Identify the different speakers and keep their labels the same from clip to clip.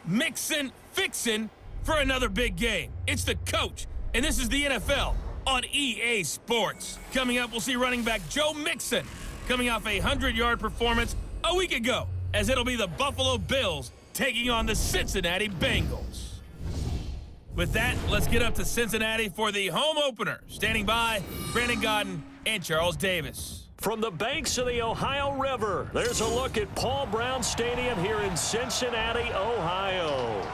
Speaker 1: mixin', fixin' for another big game. It's the coach, and this is the NFL on EA Sports. Coming up, we'll see running back Joe Mixon coming off a 100-yard performance a week ago, as it'll be the Buffalo Bills taking on the Cincinnati Bengals. With that, let's get up to Cincinnati for the home opener. Standing by, Brandon Gaudin and Charles Davis.
Speaker 2: From the banks of the Ohio River, there's a look at Paul Brown Stadium here in Cincinnati, Ohio.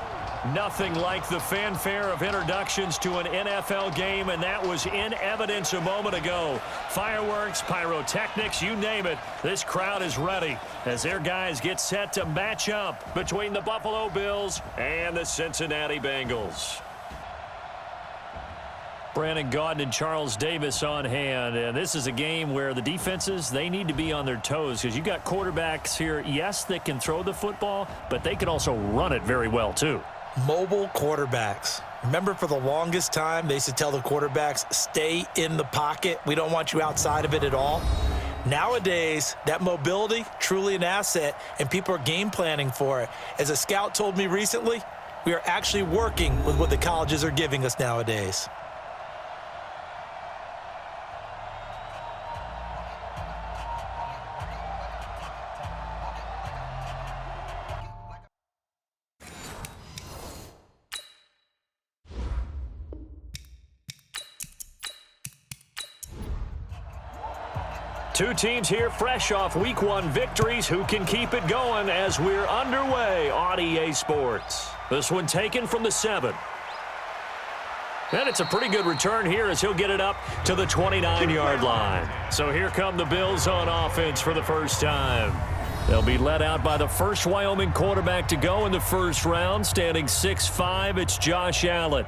Speaker 2: Nothing like the fanfare of introductions to an NFL game, and that was in evidence a moment ago. Fireworks, pyrotechnics, you name it. This crowd is ready as their guys get set to match up between the Buffalo Bills and the Cincinnati Bengals. Brandon Gaudin and Charles Davis on hand, and this is a game where the defenses, they need to be on their toes because you've got quarterbacks here, yes, that can throw the football, but they can also run it very well too.
Speaker 3: Mobile quarterbacks. Remember, for the longest time, they used to tell the quarterbacks, stay in the pocket. We don't want you outside of it at all. Nowadays, that mobility, truly an asset, and people are game planning for it. As a scout told me recently, we are actually working with what the colleges are giving us nowadays.
Speaker 2: Two teams here fresh off Week 1 victories. Who can keep it going as we're underway on EA Sports? This one taken from the 7. And it's a pretty good return here as he'll get it up to the 29-yard line. So here come the Bills on offense for the first time. They'll be led out by the first Wyoming quarterback to go in the first round. Standing 6'5", it's Josh Allen.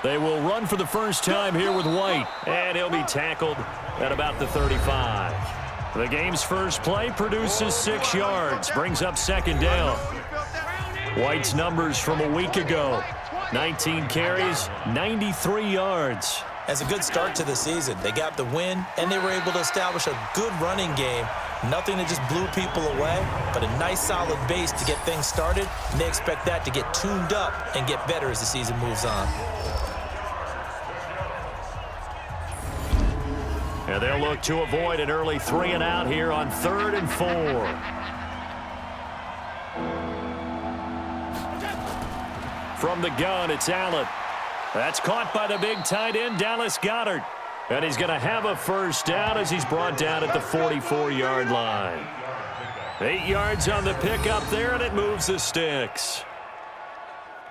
Speaker 2: They will run for the first time here with White, and he'll be tackled at about the 35. The game's first play produces 6 yards, brings up second down. White's numbers from a week ago, 19 carries, 93 yards.
Speaker 3: As a good start to the season, they got the win, and they were able to establish a good running game. Nothing that just blew people away, but a nice solid base to get things started, and they expect that to get tuned up and get better as the season moves on.
Speaker 2: And they'll look to avoid an early 3 and out here on 3rd and 4. From the gun, it's Allen. That's caught by the big tight end, Dallas Goedert. And he's going to have a first down as he's brought down at the 44-yard line. 8 yards on the pickup there, and it moves the sticks.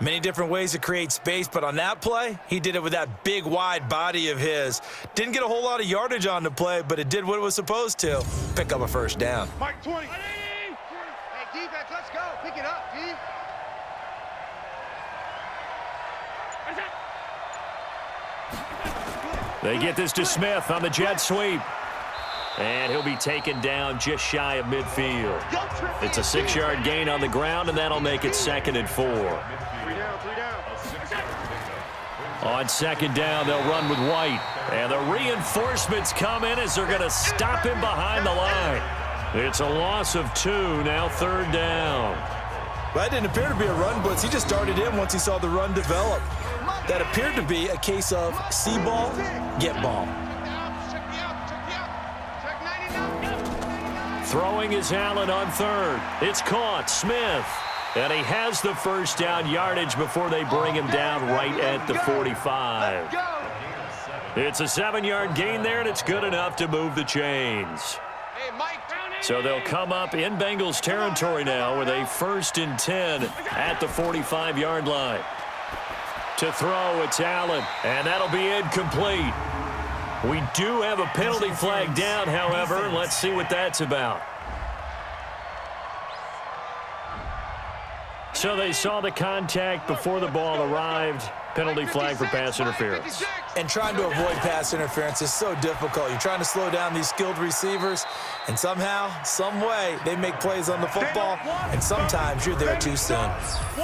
Speaker 3: Many different ways to create space, but on that play, he did it with that big, wide body of his. Didn't get a whole lot of yardage on the play, but it did what it was supposed to. Pick up a first down.
Speaker 4: Mike 20. Hey, defense, let's go. Pick it up, D.
Speaker 2: They get this to Smith on the jet sweep. And he'll be taken down just shy of midfield. It's a 6-yard gain on the ground, and that'll make it 2nd and 4.
Speaker 4: 3 down, 3 down.
Speaker 2: On 2nd down, they'll run with White. And the reinforcements come in as they're going to stop him behind the line. It's a loss of 2, now 3rd down.
Speaker 3: Well, that didn't appear to be a run blitz. He just started in once he saw the run develop. That appeared to be a case of see ball, get ball.
Speaker 2: Throwing is Allen on 3rd. It's caught, Smith. And he has the first down yardage before they bring him down right at the 45. It's a 7-yard gain there, and it's good enough to move the chains. So they'll come up in Bengals territory now with a 1st and 10 at the 45-yard line. To throw, it's Allen, and that'll be incomplete. We do have a penalty flag down, however. Let's see what that's about. So they saw the contact before the ball arrived. Penalty flag for pass interference.
Speaker 3: And trying to avoid pass interference is so difficult. You're trying to slow down these skilled receivers, and somehow, some way, they make plays on the football, and sometimes you're there too soon.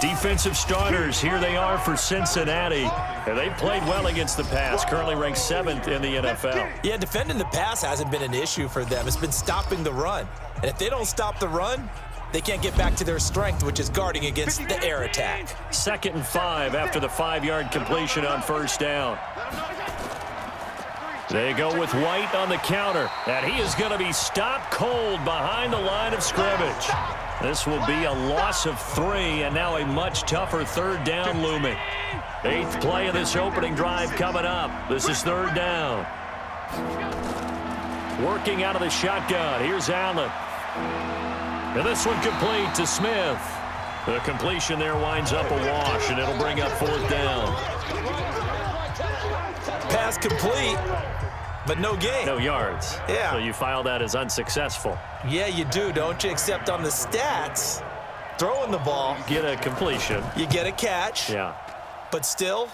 Speaker 2: Defensive starters, here they are for Cincinnati. And they've played well against the pass, currently ranked 7th in the NFL.
Speaker 3: Yeah, defending the pass hasn't been an issue for them. It's been stopping the run. And if they don't stop the run, they can't get back to their strength, which is guarding against the air attack.
Speaker 2: 2nd and 5 after the 5-yard completion on first down. They go with White on the counter, and he is going to be stopped cold behind the line of scrimmage. This will be a loss of 3, and now a much tougher 3rd down looming. 8th play of this opening drive coming up. This is 3rd down. Working out of the shotgun. Here's Allen. And this one complete to Smith. The completion there winds up a wash, and it'll bring up 4th down.
Speaker 3: Pass complete, but no gain.
Speaker 2: No yards.
Speaker 3: Yeah.
Speaker 2: So you file that as unsuccessful.
Speaker 3: Yeah, you do, don't you? Except on the stats, throwing the ball.
Speaker 2: Get a completion.
Speaker 3: You get a catch.
Speaker 2: Yeah.
Speaker 3: But still,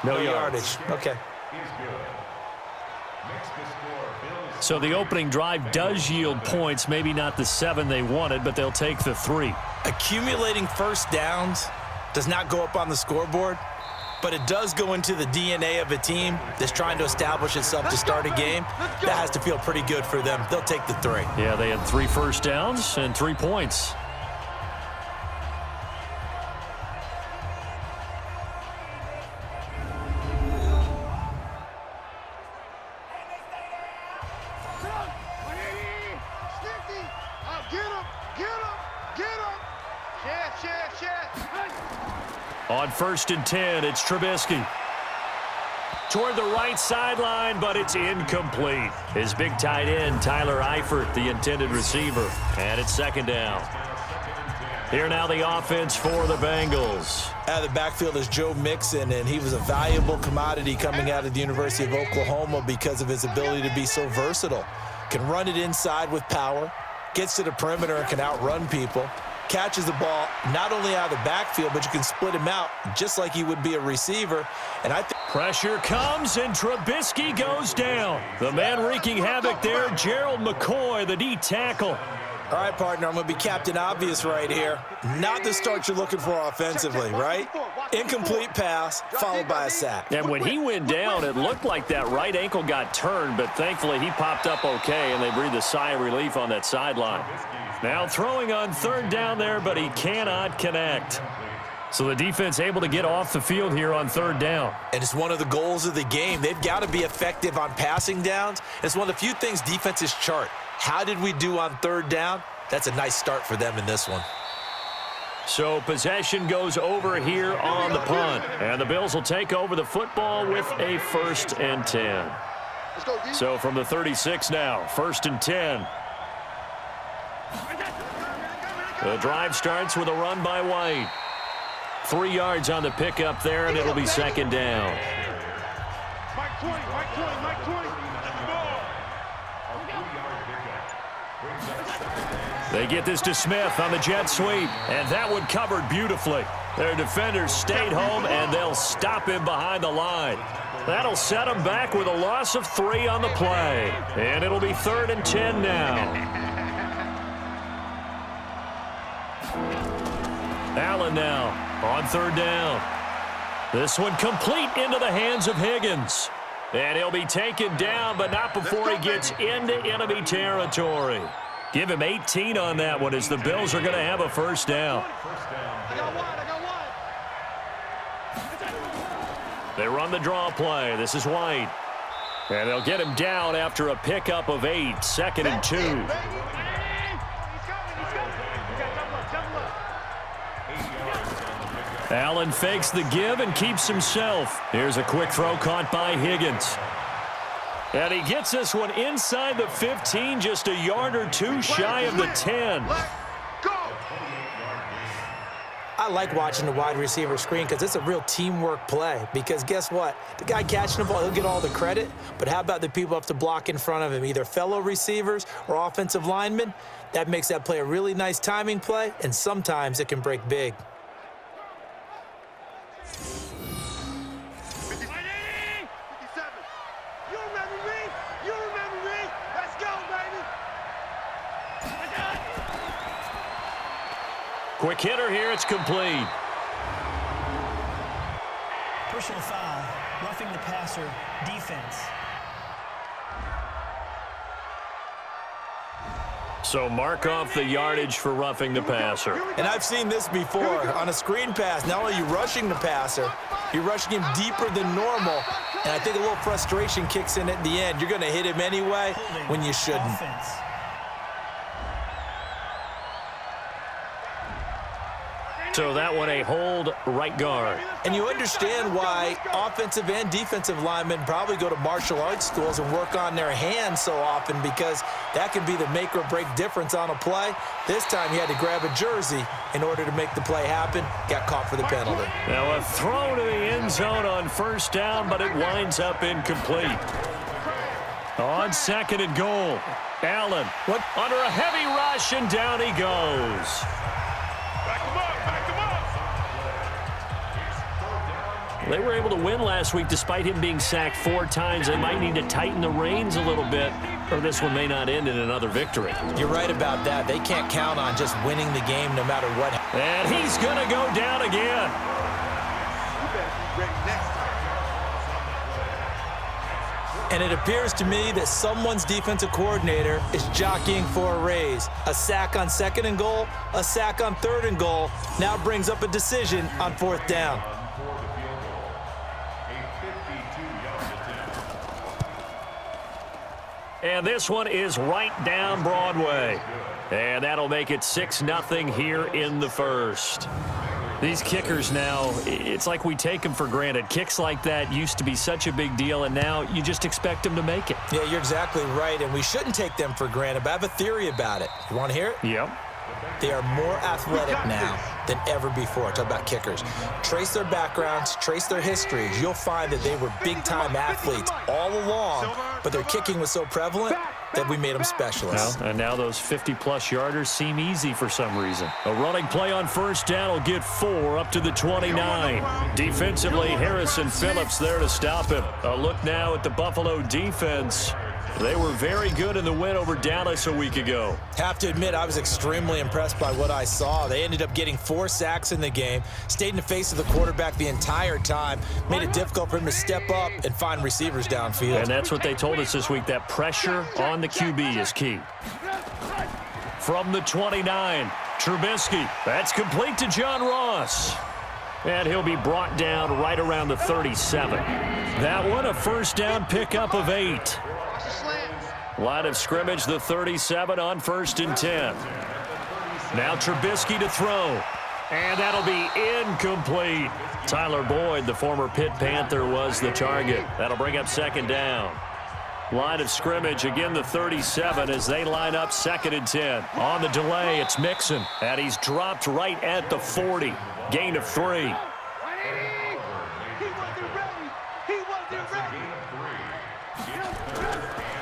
Speaker 2: no
Speaker 3: yardage. Okay.
Speaker 2: So the opening drive does yield points, maybe not the 7 they wanted, but they'll take the 3.
Speaker 3: Accumulating first downs does not go up on the scoreboard, but it does go into the DNA of a team that's trying to establish itself to start a game. That has to feel pretty good for them. They'll take the 3.
Speaker 2: Yeah, they had 3 first downs and 3 points. On 1st and 10, it's Trubisky. Toward the right sideline, but it's incomplete. His big tight end, Tyler Eifert, the intended receiver. And it's 2nd down. Here now the offense for the Bengals.
Speaker 3: Out of the backfield is Joe Mixon, and he was a valuable commodity coming out of the University of Oklahoma because of his ability to be so versatile. Can run it inside with power, gets to the perimeter and can outrun people. Catches the ball not only out of the backfield, but you can split him out just like he would be a receiver. And I think
Speaker 2: pressure comes, and Trubisky goes down. The man wreaking havoc there, Gerald McCoy, the D tackle.
Speaker 3: All right, partner, I'm going to be Captain Obvious right here. Not the start you're looking for offensively, right? Incomplete pass, followed by a sack.
Speaker 2: And when he went down, it looked like that right ankle got turned, but thankfully he popped up okay, and they breathed a sigh of relief on that sideline. Now throwing on 3rd down there, but he cannot connect. So the defense able to get off the field here on 3rd down.
Speaker 3: And it's one of the goals of the game. They've got to be effective on passing downs. It's one of the few things defenses chart. How did we do on 3rd down? That's a nice start for them in this one.
Speaker 2: So possession goes over here on the punt. And the Bills will take over the football with a 1st and 10. So from the 36 now, 1st and 10. The drive starts with a run by White. 3 yards on the pickup there, and it'll be 2nd down. They get this to Smith on the jet sweep, and that one covered beautifully. Their defenders stayed home, and they'll stop him behind the line. That'll set him back with a loss of 3 on the play, and it'll be 3rd and 10 now. Allen now on 3rd down. This one complete into the hands of Higgins. And he'll be taken down, but not before he gets into enemy territory. Give him 18 on that one as the Bills are going to have a 1st down. They run the draw play. This is White. And they'll get him down after a pickup of 8, 2nd and 2. Allen fakes the give and keeps himself. Here's a quick throw caught by Higgins. And he gets this one inside the 15, just a yard or 2 shy of the 10.
Speaker 3: I like watching the wide receiver screen because it's a real teamwork play. Because guess what? The guy catching the ball, he'll get all the credit. But how about the people up to block in front of him, either fellow receivers or offensive linemen? That makes that play a really nice timing play, and sometimes it can break big.
Speaker 2: Quick hitter here. It's complete.
Speaker 5: Personal foul, roughing the passer, defense.
Speaker 2: So mark off the yardage for roughing the passer.
Speaker 3: And I've seen this before. On a screen pass, not only are you rushing the passer, you're rushing him deeper than normal. And I think a little frustration kicks in at the end. You're going to hit him anyway when you shouldn't.
Speaker 5: Offense.
Speaker 2: So that one a hold right guard.
Speaker 3: And you understand why offensive and defensive linemen probably go to martial arts schools and work on their hands so often, because that can be the make or break difference on a play. This time he had to grab a jersey in order to make the play happen. Got caught for the penalty.
Speaker 2: Now a throw to the end zone on first down, but it winds up incomplete. On second and goal, Allen under a heavy rush, and down he goes. They were able to win last week despite him being sacked 4 times. They might need to tighten the reins a little bit, or this one may not end in another victory.
Speaker 3: You're right about that. They can't count on just winning the game no matter what.
Speaker 2: And he's going to go down again.
Speaker 3: And it appears to me that someone's defensive coordinator is jockeying for a raise. A sack on second and goal, a sack on third and goal, now brings up a decision on fourth down.
Speaker 2: And this one is right down Broadway. And that'll make it 6-0 here in the first. These kickers now, it's like we take them for granted. Kicks like that used to be such a big deal, and now you just expect them to make it.
Speaker 3: Yeah, you're exactly right, and we shouldn't take them for granted, but I have a theory about it. You want to hear it?
Speaker 2: Yep.
Speaker 3: They are more athletic now than ever before. Talk about kickers. Trace their backgrounds, trace their histories. You'll find that they were big-time athletes all along, but their kicking was so prevalent that we made them specialists.
Speaker 2: Well, and now those 50-plus yarders seem easy for some reason. A running play on first down will get 4 up to the 29. Defensively, Harrison Phillips there to stop him. A look now at the Buffalo defense. They were very good in the win over Dallas a week ago.
Speaker 3: Have to admit, I was extremely impressed by what I saw. They ended up getting 4 sacks in the game, stayed in the face of the quarterback the entire time, made it difficult for him to step up and find receivers downfield.
Speaker 2: And that's what they told us this week, that pressure on the QB is key. From the 29, Trubisky. That's complete to John Ross. And he'll be brought down right around the 37. That one, a first down pickup of 8. Line of scrimmage, the 37 on 1st and 10. Now Trubisky to throw. And that'll be incomplete. Tyler Boyd, the former Pitt Panther, was the target. That'll bring up 2nd down. Line of scrimmage, again the 37 as they line up 2nd and 10. On the delay, it's Mixon. And he's dropped right at the 40. Gain of 3.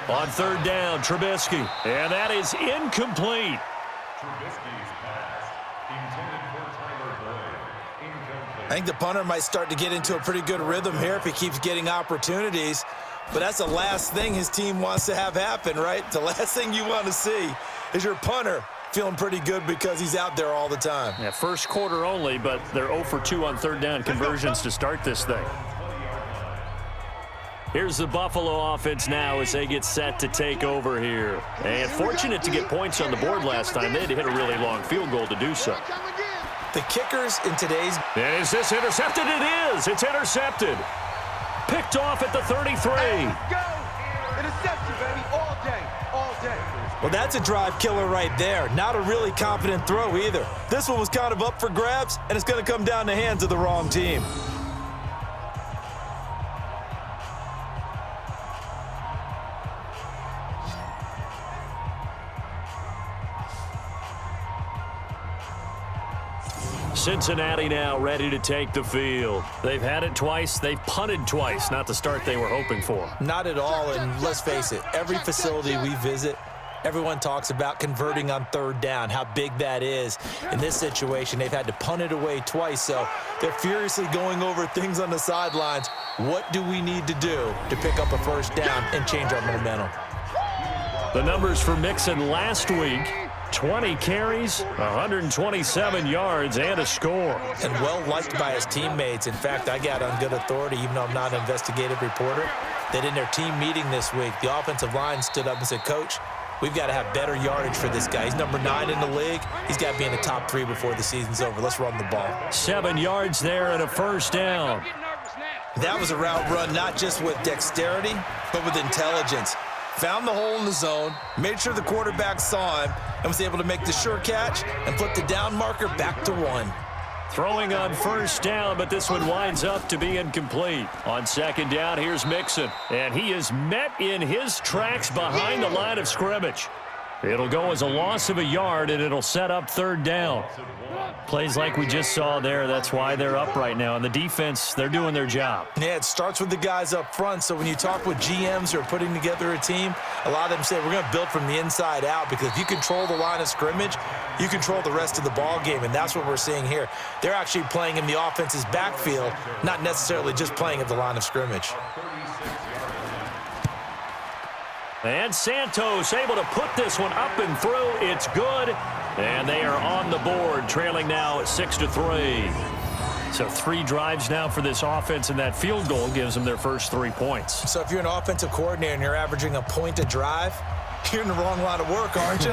Speaker 2: On 3rd down, Trubisky. And that is incomplete.
Speaker 3: I think the punter might start to get into a pretty good rhythm here if he keeps getting opportunities. But that's the last thing his team wants to have happen, right? The last thing you want to see is your punter feeling pretty good because he's out there all the time.
Speaker 2: Yeah, first quarter only, but they're 0 for 2 on 3rd down conversions to start this thing. Here's the Buffalo offense now as they get set to take over here. And fortunate to get points on the board last time. They had to hit a really long field goal to do so.
Speaker 3: The kickers in today's...
Speaker 2: And is this intercepted? It is. It's intercepted. Picked off at the 33.
Speaker 4: Go! Interception, baby, all day, all day.
Speaker 3: Well, that's a drive killer right there. Not a really confident throw either. This one was kind of up for grabs, and it's going to come down the hands of the wrong team.
Speaker 2: Cincinnati now ready to take the field. They've had it twice. They've punted twice. Not the start they were hoping for.
Speaker 3: Not at all, and let's face it, every facility we visit, everyone talks about converting on 3rd down, how big that is. In this situation, they've had to punt it away twice, so they're furiously going over things on the sidelines. What do we need to do to pick up a 1st down and change our momentum?
Speaker 2: The numbers for Mixon last week, 20 carries, 127 yards, and a score.
Speaker 3: And well-liked by his teammates. In fact, I got on good authority, even though I'm not an investigative reporter, that in their team meeting this week, the offensive line stood up and said, Coach, we've got to have better yardage for this guy. He's number 9 in the league. He's got to be in the top 3 before the season's over. Let's run the ball.
Speaker 2: 7 yards there and a first down.
Speaker 3: That was a route run not just with dexterity, but with intelligence. Found the hole in the zone, made sure the quarterback saw him, and was able to make the sure catch and flip the down marker back to 1.
Speaker 2: Throwing on first down, but this one winds up to be incomplete. On second down, here's Mixon, and he is met in his tracks behind the line of scrimmage. It'll go as a loss of a yard, and it'll set up third down. Plays like we just saw there, that's why they're up right now. And the defense, they're doing their job.
Speaker 3: Yeah, it starts with the guys up front. So when you talk with GMs who are putting together a team, a lot of them say we're going to build from the inside out, because if you control the line of scrimmage, you control the rest of the ball game, and that's what we're seeing here. They're actually playing in the offense's backfield, not necessarily just playing at the line of scrimmage.
Speaker 2: And Santos able to put this one up and through. It's good. And they are on the board, trailing now 6-3. So 3 drives now for this offense, and that field goal gives them their first 3 points.
Speaker 3: So if you're an offensive coordinator and you're averaging a point a drive, you're in the wrong line of work, aren't you?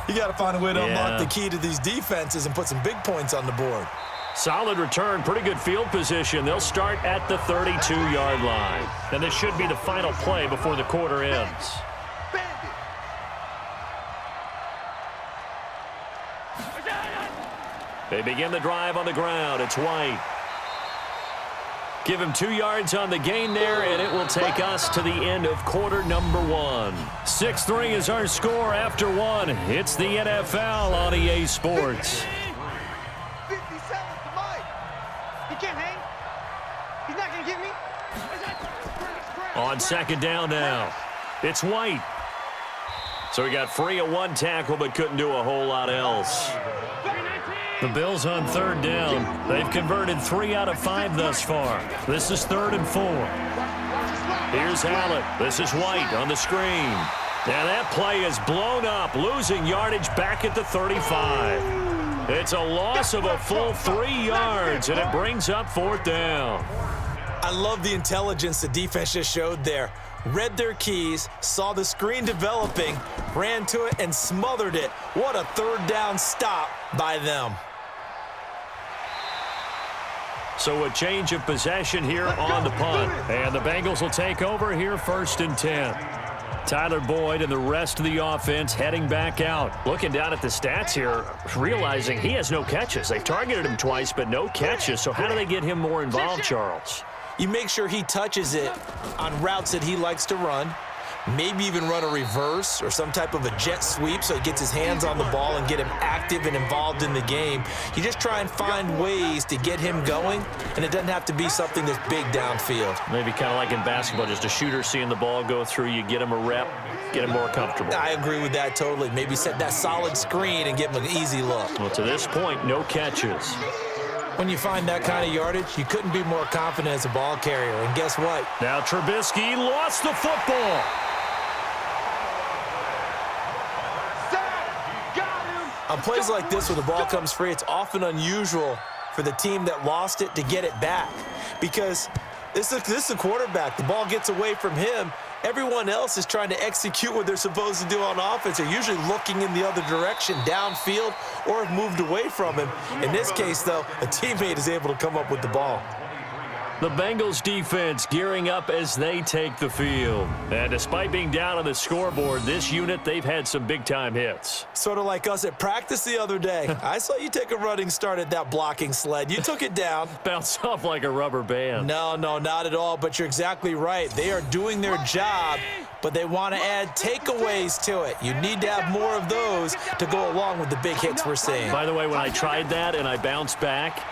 Speaker 3: You got to find a way to unlock the key to these defenses and put some big points on the board.
Speaker 2: Solid return, pretty good field position. They'll start at the 32-yard line. And this should be the final play before the quarter ends. They begin the drive on the ground. It's White. Give him 2 yards on the gain there, and it will take us to the end of quarter number 1. 6-3 is our score after 1. It's the NFL on EA Sports.
Speaker 4: 57 to Mike. He can't hang. He's not going to get me.
Speaker 2: On second down now, it's White. So he got free of 1 tackle, but couldn't do a whole lot else. The Bills on third down. They've converted 3 out of 5 thus far. This is 3rd and 4. Here's Allen. This is White on the screen. And that play is blown up, losing yardage back at the 35. It's a loss of a full 3 yards, and it brings up 4th down.
Speaker 3: I love the intelligence the defense just showed there. Read their keys, saw the screen developing, ran to it, and smothered it. What a third down stop by them.
Speaker 2: So a change of possession here on the punt. And the Bengals will take over here 1st and 10. Tyler Boyd and the rest of the offense heading back out. Looking down at the stats here, realizing he has no catches. They've targeted him twice, but no catches. So how do they get him more involved, Charles?
Speaker 3: You make sure he touches it on routes that he likes to run. Maybe even run a reverse or some type of a jet sweep so he gets his hands on the ball and get him active and involved in the game. You just try and find ways to get him going, and it doesn't have to be something that's big downfield.
Speaker 2: Maybe kind of like in basketball, just a shooter seeing the ball go through, you get him a rep, get him more comfortable.
Speaker 3: I agree with that totally. Maybe set that solid screen and give him an easy look.
Speaker 2: Well, to this point, no catches.
Speaker 3: When you find that kind of yardage, you couldn't be more confident as a ball carrier. And guess what?
Speaker 2: Now Trubisky lost the football.
Speaker 3: On plays like this where the ball comes free, it's often unusual for the team that lost it to get it back, because this is the quarterback. The ball gets away from him. Everyone else is trying to execute what they're supposed to do on offense. They're usually looking in the other direction, downfield, or have moved away from him. In this case, though, a teammate is able to come up with the ball.
Speaker 2: The Bengals defense gearing up as they take the field. And despite being down on the scoreboard, this unit, they've had some big-time hits.
Speaker 3: Sort of like us at practice the other day. I saw you take a running start at that blocking sled. You took it down.
Speaker 2: Bounced off like a rubber band.
Speaker 3: No, not at all, but you're exactly right. They are doing their job, but they want to add takeaways to it. You need to have more of those to go along with the big hits we're seeing.
Speaker 2: By the way, when I tried that and I bounced back,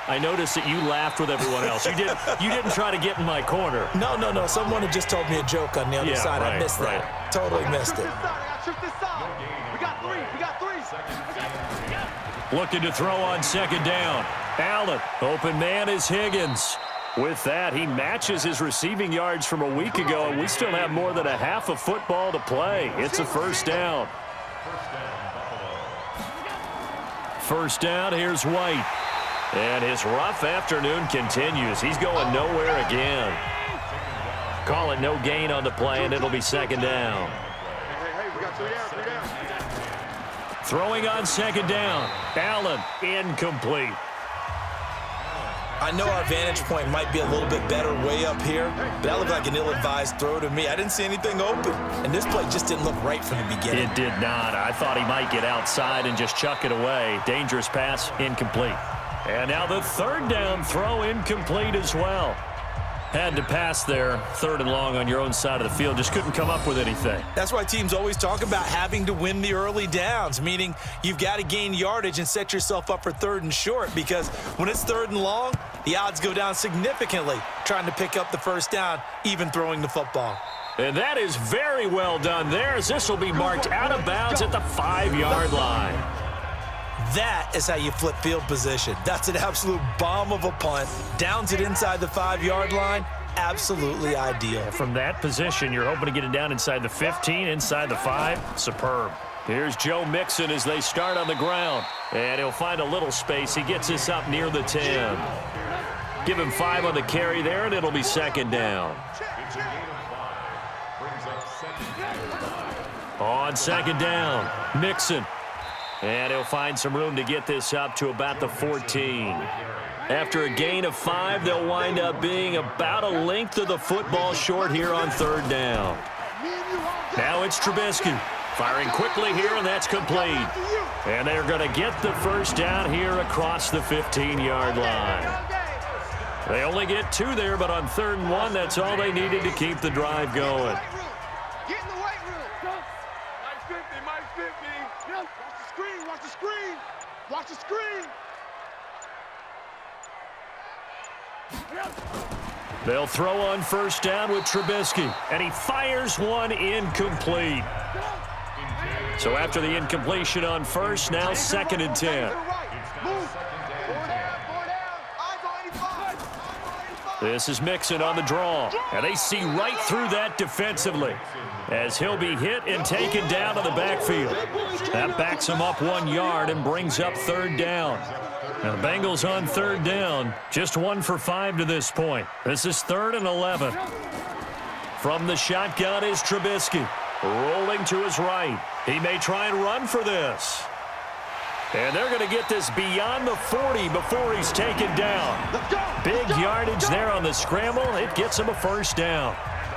Speaker 2: I noticed that you laughed with everyone else. You didn't try to get in my corner.
Speaker 3: No. Someone had just told me a joke on the other side.
Speaker 2: Right,
Speaker 3: I missed that. Totally missed it.
Speaker 2: Looking to throw on second down. Allen, open man is Higgins. With that, he matches his receiving yards from a week ago, and we still have more than a half of football to play. It's a first down. first down. Here's White. And his rough afternoon continues. He's going nowhere again. Call it no gain on the play, and it'll be second down.
Speaker 4: Hey, we got 3 down.
Speaker 2: Throwing on second down. Allen, incomplete.
Speaker 3: I know our vantage point might be a little bit better way up here, but that looked like an ill-advised throw to me. I didn't see anything open, and this play just didn't look right from the beginning.
Speaker 2: It did not. I thought he might get outside and just chuck it away. Dangerous pass, incomplete. And now the third down throw, incomplete as well. Had to pass there, third and long on your own side of the field. Just couldn't come up with anything.
Speaker 3: That's why teams always talk about having to win the early downs, meaning you've got to gain yardage and set yourself up for third and short, because when it's third and long, the odds go down significantly trying to pick up the first down, even throwing the football.
Speaker 2: And that is very well done there, as this will be marked out of bounds at the 5-yard line.
Speaker 3: That is how you flip field position. That's an absolute bomb of a punt. Downs it inside the 5-yard line. Absolutely ideal.
Speaker 2: From that position, you're hoping to get it down inside the 15, inside the 5. Superb. Here's Joe Mixon as they start on the ground. And he'll find a little space. He gets us up near the 10. Give him 5 on the carry there, and it'll be second down. On second down, Mixon. And he'll find some room to get this up to about the 14. After a gain of 5, they'll wind up being about a length of the football short here on third down. Now it's Trubisky. Firing quickly here, and that's complete. And they're going to get the first down here across the 15-yard line. They only get 2 there, but on third and 1, that's all they needed to keep the drive going.
Speaker 4: Get in the weight room. Mike 50, Mike 50. Watch the screen, watch the screen. Watch the screen.
Speaker 2: They'll throw on first down with Trubisky, and he fires one incomplete. So after the incompletion on first, now second and 10. This is Mixon on the draw, and they see right through that defensively as he'll be hit and taken down to the backfield. That backs him up 1 yard and brings up third down. Now the Bengals on third down, just 1 for 5 to this point. This is 3rd and 11. From the shotgun is Trubisky, rolling to his right. He may try and run for this. And they're going to get this beyond the 40 before he's taken down. Big yardage there on the scramble. It gets him a first down.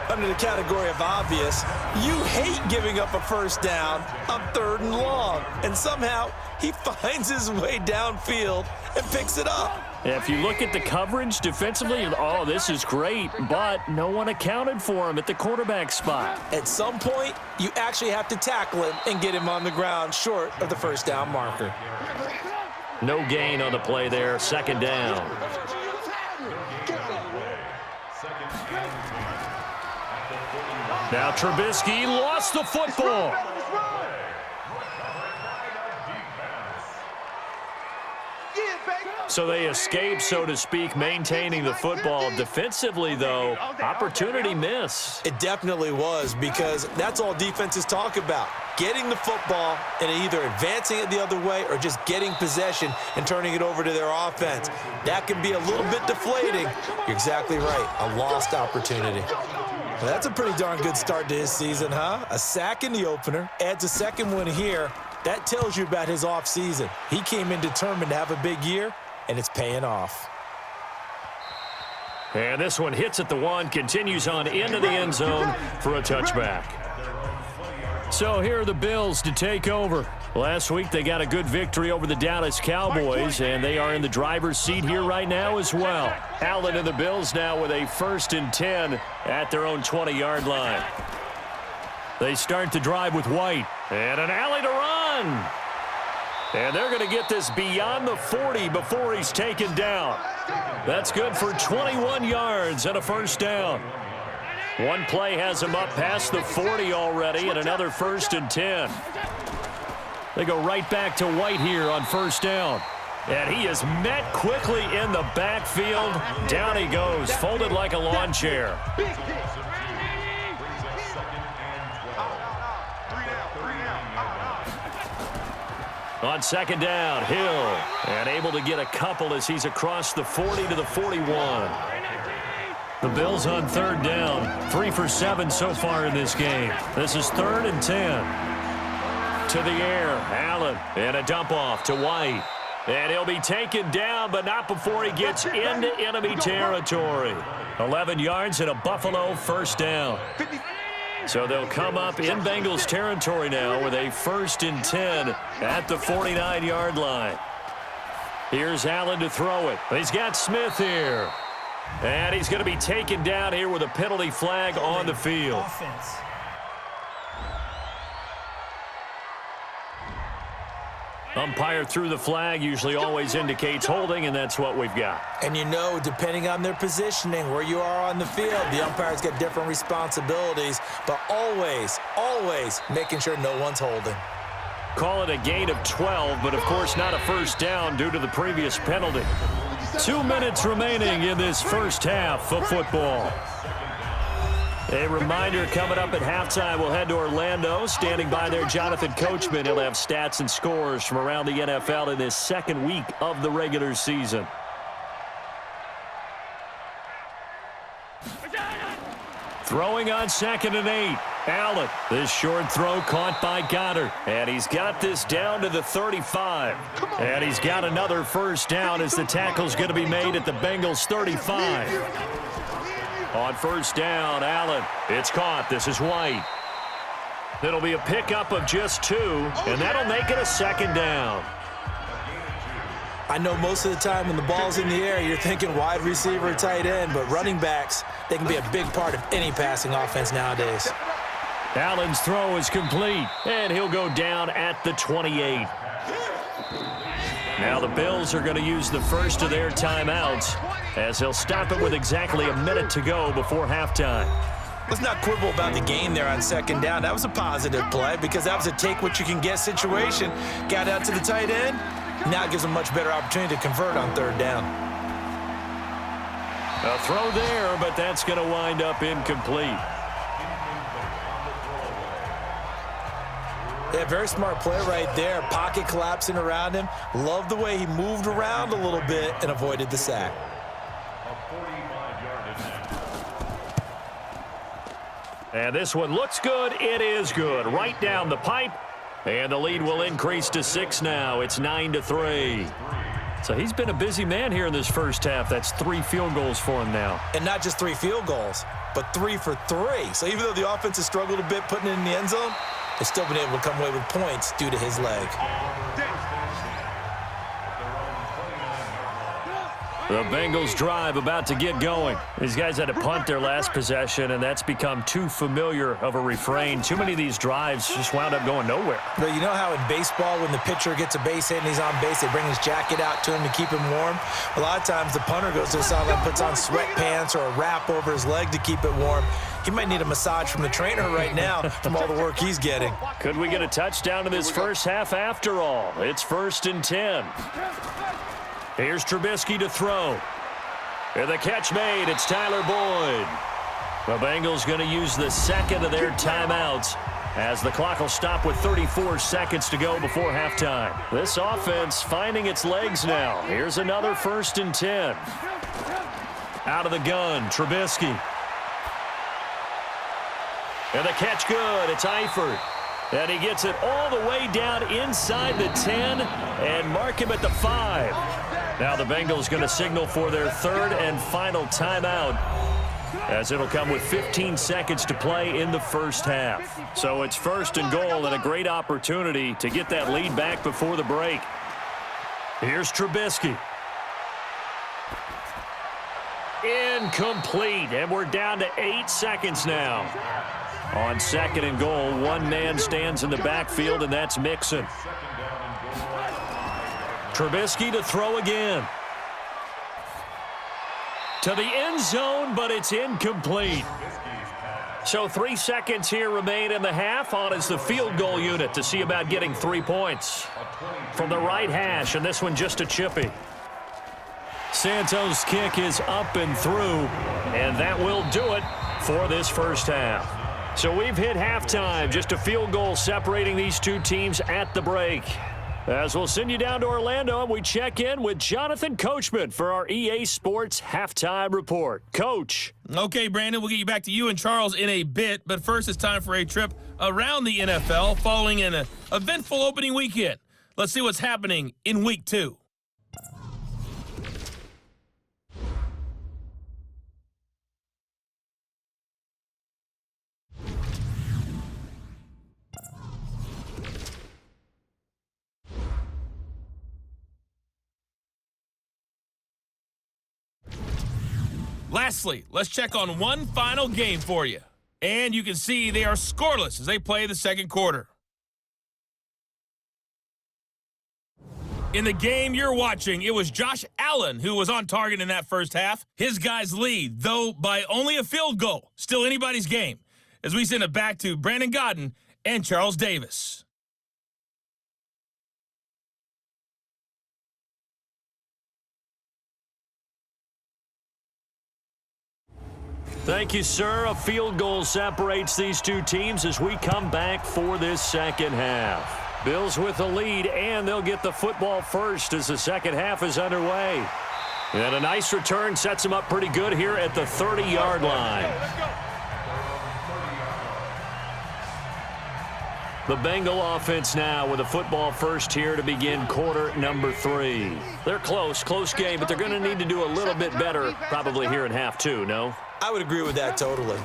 Speaker 3: Under the category of obvious, you hate giving up a first down on 3rd and long. And somehow he finds his way downfield and picks it up.
Speaker 2: If you look at the coverage defensively, oh, this is great, but no one accounted for him at the quarterback spot.
Speaker 3: At some point, you actually have to tackle him and get him on the ground short of the first down marker.
Speaker 2: No gain on the play there, second down. Now Trubisky lost the football. So they escape, so to speak, maintaining the football. Defensively, though, opportunity miss.
Speaker 3: It definitely was, because that's all defenses talk about. Getting the football and either advancing it the other way or just getting possession and turning it over to their offense. That can be a little bit deflating. You're exactly right. A lost opportunity. Well, that's a pretty darn good start to his season, huh? A sack in the opener, adds a second one here. That tells you about his offseason. He came in determined to have a big year, and it's paying off.
Speaker 2: And this one hits at the 1, continues on into the end zone for a touchback. So here are the Bills to take over. Last week they got a good victory over the Dallas Cowboys, and they are in the driver's seat here right now as well. Allen and the Bills now with a 1st and 10 at their own 20-yard line. They start the drive with White, and an alley to run. And they're going to get this beyond the 40 before he's taken down. That's good for 21 yards and a first down. One play has him up past the 40 already, and another 1st and 10. They go right back to White here on first down. And he is met quickly in the backfield. Down he goes, folded like a lawn chair. On second down, Hill. And able to get a couple as he's across the 40 to the 41. The Bills on third down. 3 for 7 so far in this game. This is 3rd and 10. To the air, Allen. And a dump off to White. And he'll be taken down, but not before he gets into enemy territory. 11 yards and a Buffalo first down. So they'll come up in Bengals territory now with a 1st and 10 at the 49-yard line. Here's Allen to throw it. He's got Smith here. And he's going to be taken down here with a penalty flag on the field.
Speaker 5: Offense.
Speaker 2: Umpire threw the flag, usually always indicates holding, and that's what we've got.
Speaker 3: And you know, depending on their positioning, where you are on the field, the umpires get different responsibilities, but always, always making sure no one's holding.
Speaker 2: Call it a gain of 12, but of course not a first down due to the previous penalty. 2 minutes remaining in this first half of football. A reminder, coming up at halftime, we'll head to Orlando. Standing by there, Jonathan Coachman. He'll have stats and scores from around the NFL in this second week of the regular season. Throwing on 2nd and 8. Allen. This short throw caught by Goddard. And he's got this down to the 35. And he's got another first down as the tackle's going to be made at the Bengals 35. On first down, Allen. It's caught. This is White. It'll be a pickup of just 2, and that'll make it a 2nd down.
Speaker 3: I know most of the time when the ball's in the air, you're thinking wide receiver, tight end, but running backs, they can be a big part of any passing offense nowadays.
Speaker 2: Allen's throw is complete, and he'll go down at the 28. Now the Bills are going to use the first of their timeouts as they'll stop it with exactly a minute to go before halftime.
Speaker 3: Let's not quibble about the gain there on 2nd down. That was a positive play because that was a take-what-you-can-get situation. Got out to the tight end. Now it gives them a much better opportunity to convert on 3rd down.
Speaker 2: A throw there, but that's going to wind up incomplete.
Speaker 3: Yeah, very smart play right there. Pocket collapsing around him. Love the way he moved around a little bit and avoided the sack.
Speaker 2: And this one looks good. It is good. Right down the pipe. And the lead will increase to 6 now. It's 9-3. So he's been a busy man here in this first half. That's 3 field goals for him now.
Speaker 3: And not just 3 field goals, but 3 for 3. So even though the offense has struggled a bit putting it in the end zone, they've still been able to come away with points due to his leg.
Speaker 2: The Bengals drive about to get going. These guys had to punt their last possession, and that's become too familiar of a refrain. Too many of these drives just wound up going nowhere.
Speaker 3: But you know how in baseball, when the pitcher gets a base hit and he's on base, they bring his jacket out to him to keep him warm? A lot of times the punter goes to the sideline, puts on sweatpants or a wrap over his leg to keep it warm. He might need a massage from the trainer right now from all the work he's getting.
Speaker 2: Could we get a touchdown in this first half after all? It's 1st and 10. Here's Trubisky to throw. And the catch made. It's Tyler Boyd. The Bengals going to use the second of their timeouts as the clock will stop with 34 seconds to go before halftime. This offense finding its legs now. Here's another 1st and 10. Out of the gun, Trubisky. And the catch good. It's Eifert. And he gets it all the way down inside the 10 and mark him at the 5. Now the Bengals going to signal for their 3rd and final timeout as it'll come with 15 seconds to play in the first half. So it's 1st and goal and a great opportunity to get that lead back before the break. Here's Trubisky. Incomplete, and we're down to 8 seconds now. On 2nd and goal, one man stands in the backfield, and that's Mixon. Trubisky to throw again. To the end zone, but it's incomplete. So 3 seconds here remain in the half. On is the field goal unit to see about getting 3 points. From the right hash, and this one just a chippy. Santos' kick is up and through, and that will do it for this first half. So we've hit halftime, just a field goal separating these two teams at the break. As we'll send you down to Orlando, and we check in with Jonathan Coachman for our EA Sports Halftime Report. Coach.
Speaker 1: Okay, Brandon, we'll get you back to you and Charles in a bit, but first it's time for a trip around the NFL following an eventful opening weekend. Let's see what's happening in Week 2. Lastly, let's check on one final game for you. And you can see they are scoreless as they play the second quarter. In the game you're watching, it was Josh Allen who was on target in that first half. His guys lead, though by only a field goal. Still anybody's game. As we send it back to Brandon Godden and Charles Davis.
Speaker 2: Thank you, sir. A field goal separates these two teams as we come back for this second half. Bills with the lead, and they'll get the football first as the second half is underway. And a nice return sets them up pretty good here at the 30-yard line. The Bengal offense now with a football first here to begin quarter number 3. They're close game, but they're going to need to do a little bit better probably here in half 2, no?
Speaker 3: I would agree with that totally.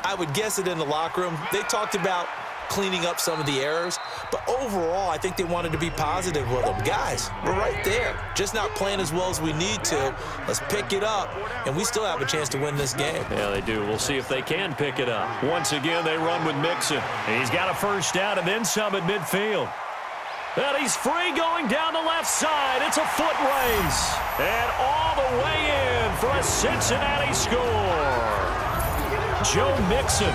Speaker 3: I would guess it in the locker room. They talked about cleaning up some of the errors, but overall, I think they wanted to be positive with them. Guys, we're right there. Just not playing as well as we need to. Let's pick it up, and we still have a chance to win this game.
Speaker 2: Yeah, they do. We'll see if they can pick it up. Once again, they run with Mixon. He's got a first down and then some at midfield. And he's free going down the left side. It's a foot race. And all the way in for a Cincinnati score. Joe Mixon,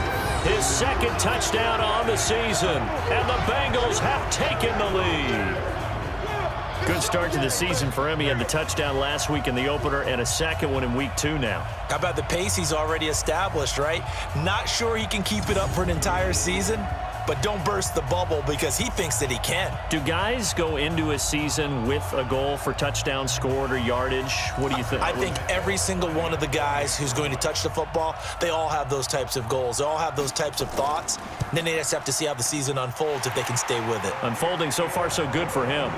Speaker 2: his second touchdown on the season. And the Bengals have taken the lead. Good start to the season for him. He had the touchdown last week in the opener and a second one in Week 2 now.
Speaker 3: How about the pace he's already established, right? Not sure he can keep it up for an entire season, but don't burst the bubble because he thinks that he can.
Speaker 2: Do guys go into a season with a goal for touchdown scored or yardage? What do you think?
Speaker 3: I think every single one of the guys who's going to touch the football, they all have those types of goals. They all have those types of thoughts. And then they just have to see how the season unfolds if they can stay with it.
Speaker 2: Unfolding so far so good for him.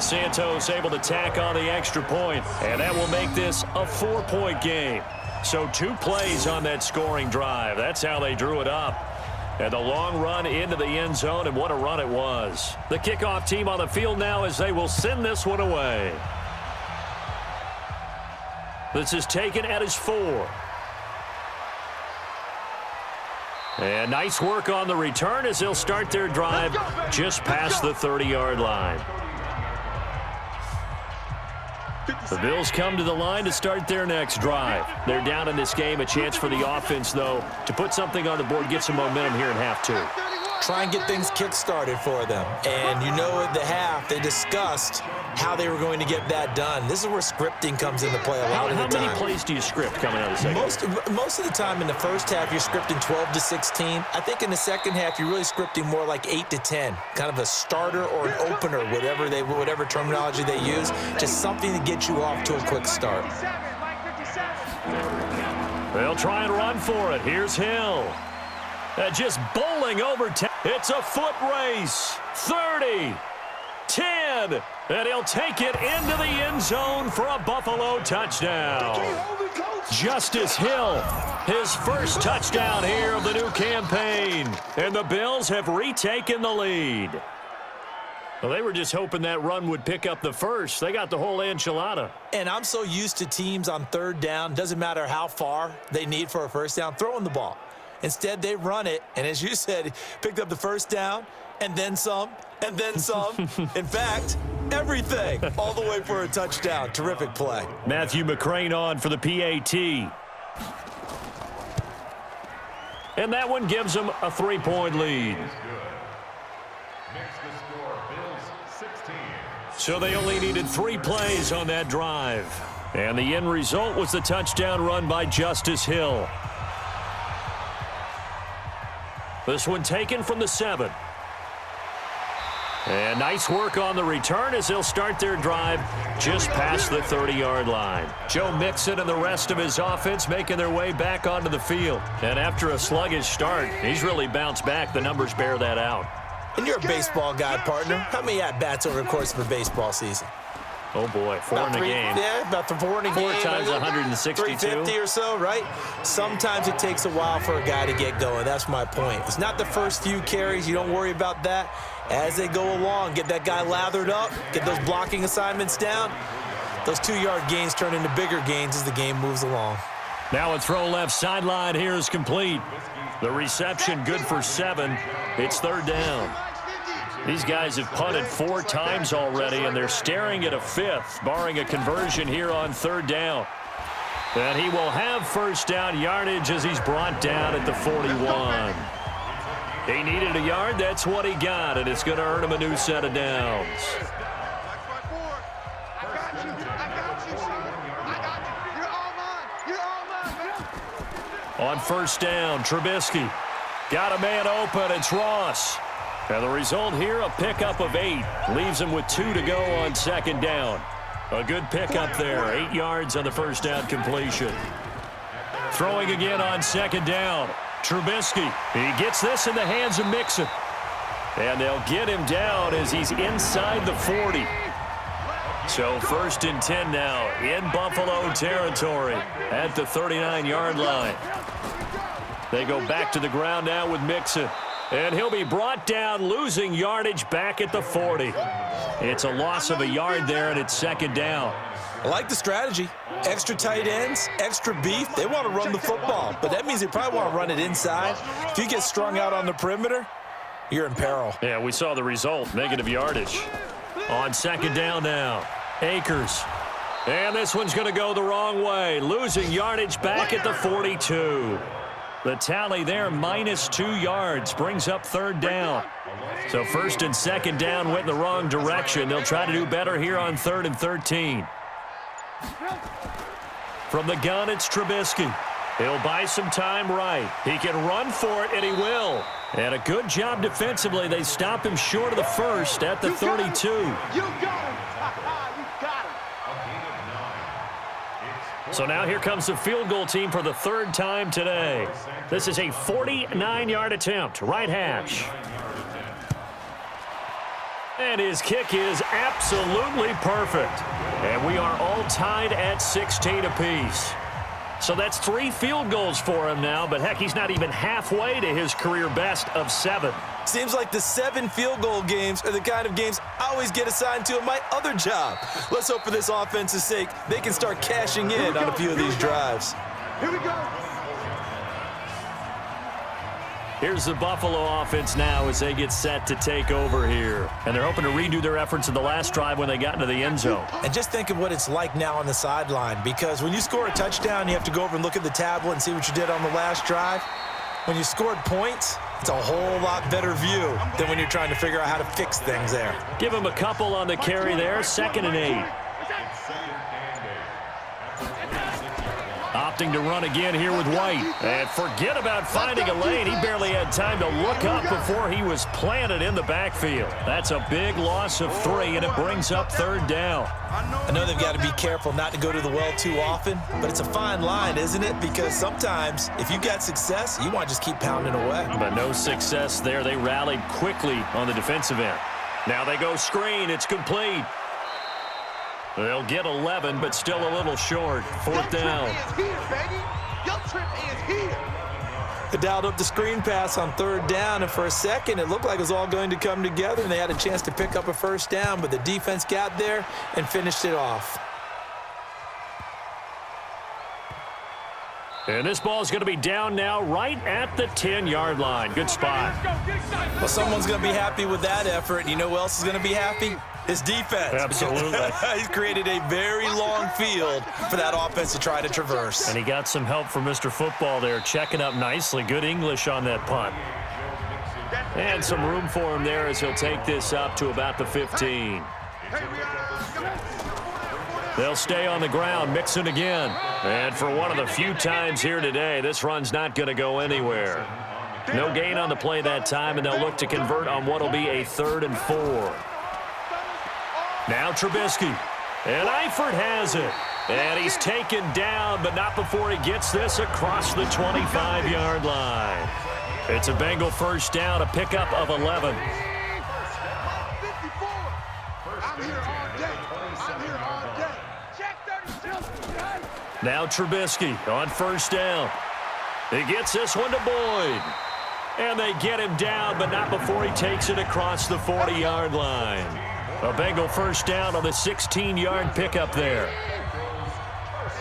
Speaker 2: Santos able to tack on the extra point, and that will make this a 4-point game. So 2 plays on that scoring drive. That's how they drew it up. And the long run into the end zone, and what a run it was. The kickoff team on the field now as they will send this one away. This is taken at his 4. And nice work on the return as they'll start their drive just past the 30-yard line. The Bills come to the line to start their next drive. They're down in this game. A chance for the offense, though, to put something on the board, get some momentum here in half 2.
Speaker 3: Try and get things kick-started for them. And you know at the half, they discussed how they were going to get that done. This is where scripting comes into play a lot of the time.
Speaker 2: How many plays do you script coming out of the second?
Speaker 3: Most of the time in the first half, you're scripting 12 to 16. I think in the second half, you're really scripting more like 8 to 10. Kind of a starter or an opener, whatever terminology they use. Just something to get you off to a quick start.
Speaker 2: They'll try and run for it. Here's Hill. Just bowling over 10. It's a foot race. 30, 10, and he'll take it into the end zone for a Buffalo touchdown. Justice Hill, his first touchdown here of the new campaign. And the Bills have retaken the lead. Well, they were just hoping that run would pick up the first. They got the whole enchilada.
Speaker 3: And I'm so used to teams on third down, doesn't matter how far they need for a first down, throwing the ball. Instead, they run it, and as you said, picked up the first down, and then some, and then some. In fact, everything, all the way for a touchdown. Terrific play.
Speaker 2: Matthew McCrane on for the PAT. And that one gives them a 3-point lead. So they only needed 3 plays on that drive. And the end result was the touchdown run by Justice Hill. This one taken from the 7. And nice work on the return as they'll start their drive just past the 30-yard line. Joe Mixon and the rest of his offense making their way back onto the field. And after a sluggish start, he's really bounced back. The numbers bear that out.
Speaker 3: And you're a baseball guy, partner. How many at-bats over the course of a baseball season?
Speaker 2: Oh, boy, four in a game.
Speaker 3: Yeah, about the four in a game.
Speaker 2: 4 times 162.
Speaker 3: 350 or so, right? Sometimes it takes a while for a guy to get going. That's my point. It's not the first few carries. You don't worry about that. As they go along, get that guy lathered up, get those blocking assignments down. Those 2-yard gains turn into bigger gains as the game moves along.
Speaker 2: Now a throw left sideline here is complete. The reception good for 7. It's third down. These guys have punted 4 times already, and they're staring at a 5th, barring a conversion here on third down. And he will have first down yardage as he's brought down at the 41. He needed a yard. That's what he got, and it's going to earn him a new set of downs. On first down, Trubisky got a man open. It's Ross. And the result here, a pickup of 8. Leaves him with 2 to go on second down. A good pickup there. 8 yards on the first down completion. Throwing again on second down. Trubisky. He gets this in the hands of Mixon. And they'll get him down as he's inside the 40. So first and 10 now in Buffalo territory at the 39-yard line. They go back to the ground now with Mixon. And he'll be brought down, losing yardage back at the 40. It's a loss of a yard there, and it's second down.
Speaker 3: I like the strategy. Extra tight ends, extra beef. They want to run the football, but that means they probably want to run it inside. If you get strung out on the perimeter, you're in peril.
Speaker 2: Yeah, we saw the result, negative yardage. On second down now, Akers. And this one's going to go the wrong way, losing yardage back at the 42. The tally there, minus 2 yards, brings up third down. So first and second down went in the wrong direction. They'll try to do better here on 3rd and 13. From the gun, it's Trubisky. He'll buy some time right. He can run for it, and he will. And a good job defensively. They stop him short of the first at the 32.
Speaker 4: You got him. You got him.
Speaker 2: So now here comes the field goal team for the 3rd time today. This is a 49-yard attempt, right hash. And his kick is absolutely perfect. And we are all tied at 16 apiece. So that's 3 field goals for him now, but heck, he's not even halfway to his career best of 7.
Speaker 3: Seems like the 7 field goal games are the kind of games I always get assigned to in my other job. Let's hope for this offense's sake they can start cashing in on a few of these drives.
Speaker 4: Here we go.
Speaker 2: Here's the Buffalo offense now as they get set to take over here. And they're hoping to redo their efforts in the last drive when they got into the end zone.
Speaker 3: And just think of what it's like now on the sideline, because when you score a touchdown, you have to go over and look at the tablet and see what you did on the last drive. When you scored points, it's a whole lot better view than when you're trying to figure out how to fix things there.
Speaker 2: Give him a couple on the carry there, 2nd and 8. Opting to run again here with White. And forget about finding a lane. He barely had time to look up before he was planted in the backfield. That's a big loss of 3, and it brings up 3rd down.
Speaker 3: I know they've got to be careful not to go to the well too often, but it's a fine line, isn't it? Because sometimes if you got success, you want to just keep pounding away.
Speaker 2: But no success there. They rallied quickly on the defensive end. Now they go screen. It's complete. They'll get 11, but still a little short. 4th down.
Speaker 4: Your trip is here.
Speaker 3: They dialed up the screen pass on 3rd down, and for a second it looked like it was all going to come together, and they had a chance to pick up a first down, but the defense got there and finished it off.
Speaker 2: And this ball is going to be down now right at the 10-yard line. Good spot.
Speaker 3: Well, someone's going to be happy with that effort, and you know who else is going to be happy? His defense.
Speaker 2: Absolutely.
Speaker 3: He's created a very long field for that offense to try to traverse.
Speaker 2: And he got some help from Mr. Football there, checking up nicely. Good English on that punt. And some room for him there as he'll take this up to about the 15. They'll stay on the ground, Mixon again. And for one of the few times here today, this run's not going to go anywhere. No gain on the play that time, and they'll look to convert on what will be a 3rd and 4. Now Trubisky. And Eifert has it. And he's taken down, but not before he gets this across the 25-yard line. It's a Bengal first down, a pickup of 11. Now Trubisky on first down. He gets this one to Boyd. And they get him down, but not before he takes it across the 40-yard line. A Bengal first down on the 16-yard pickup there.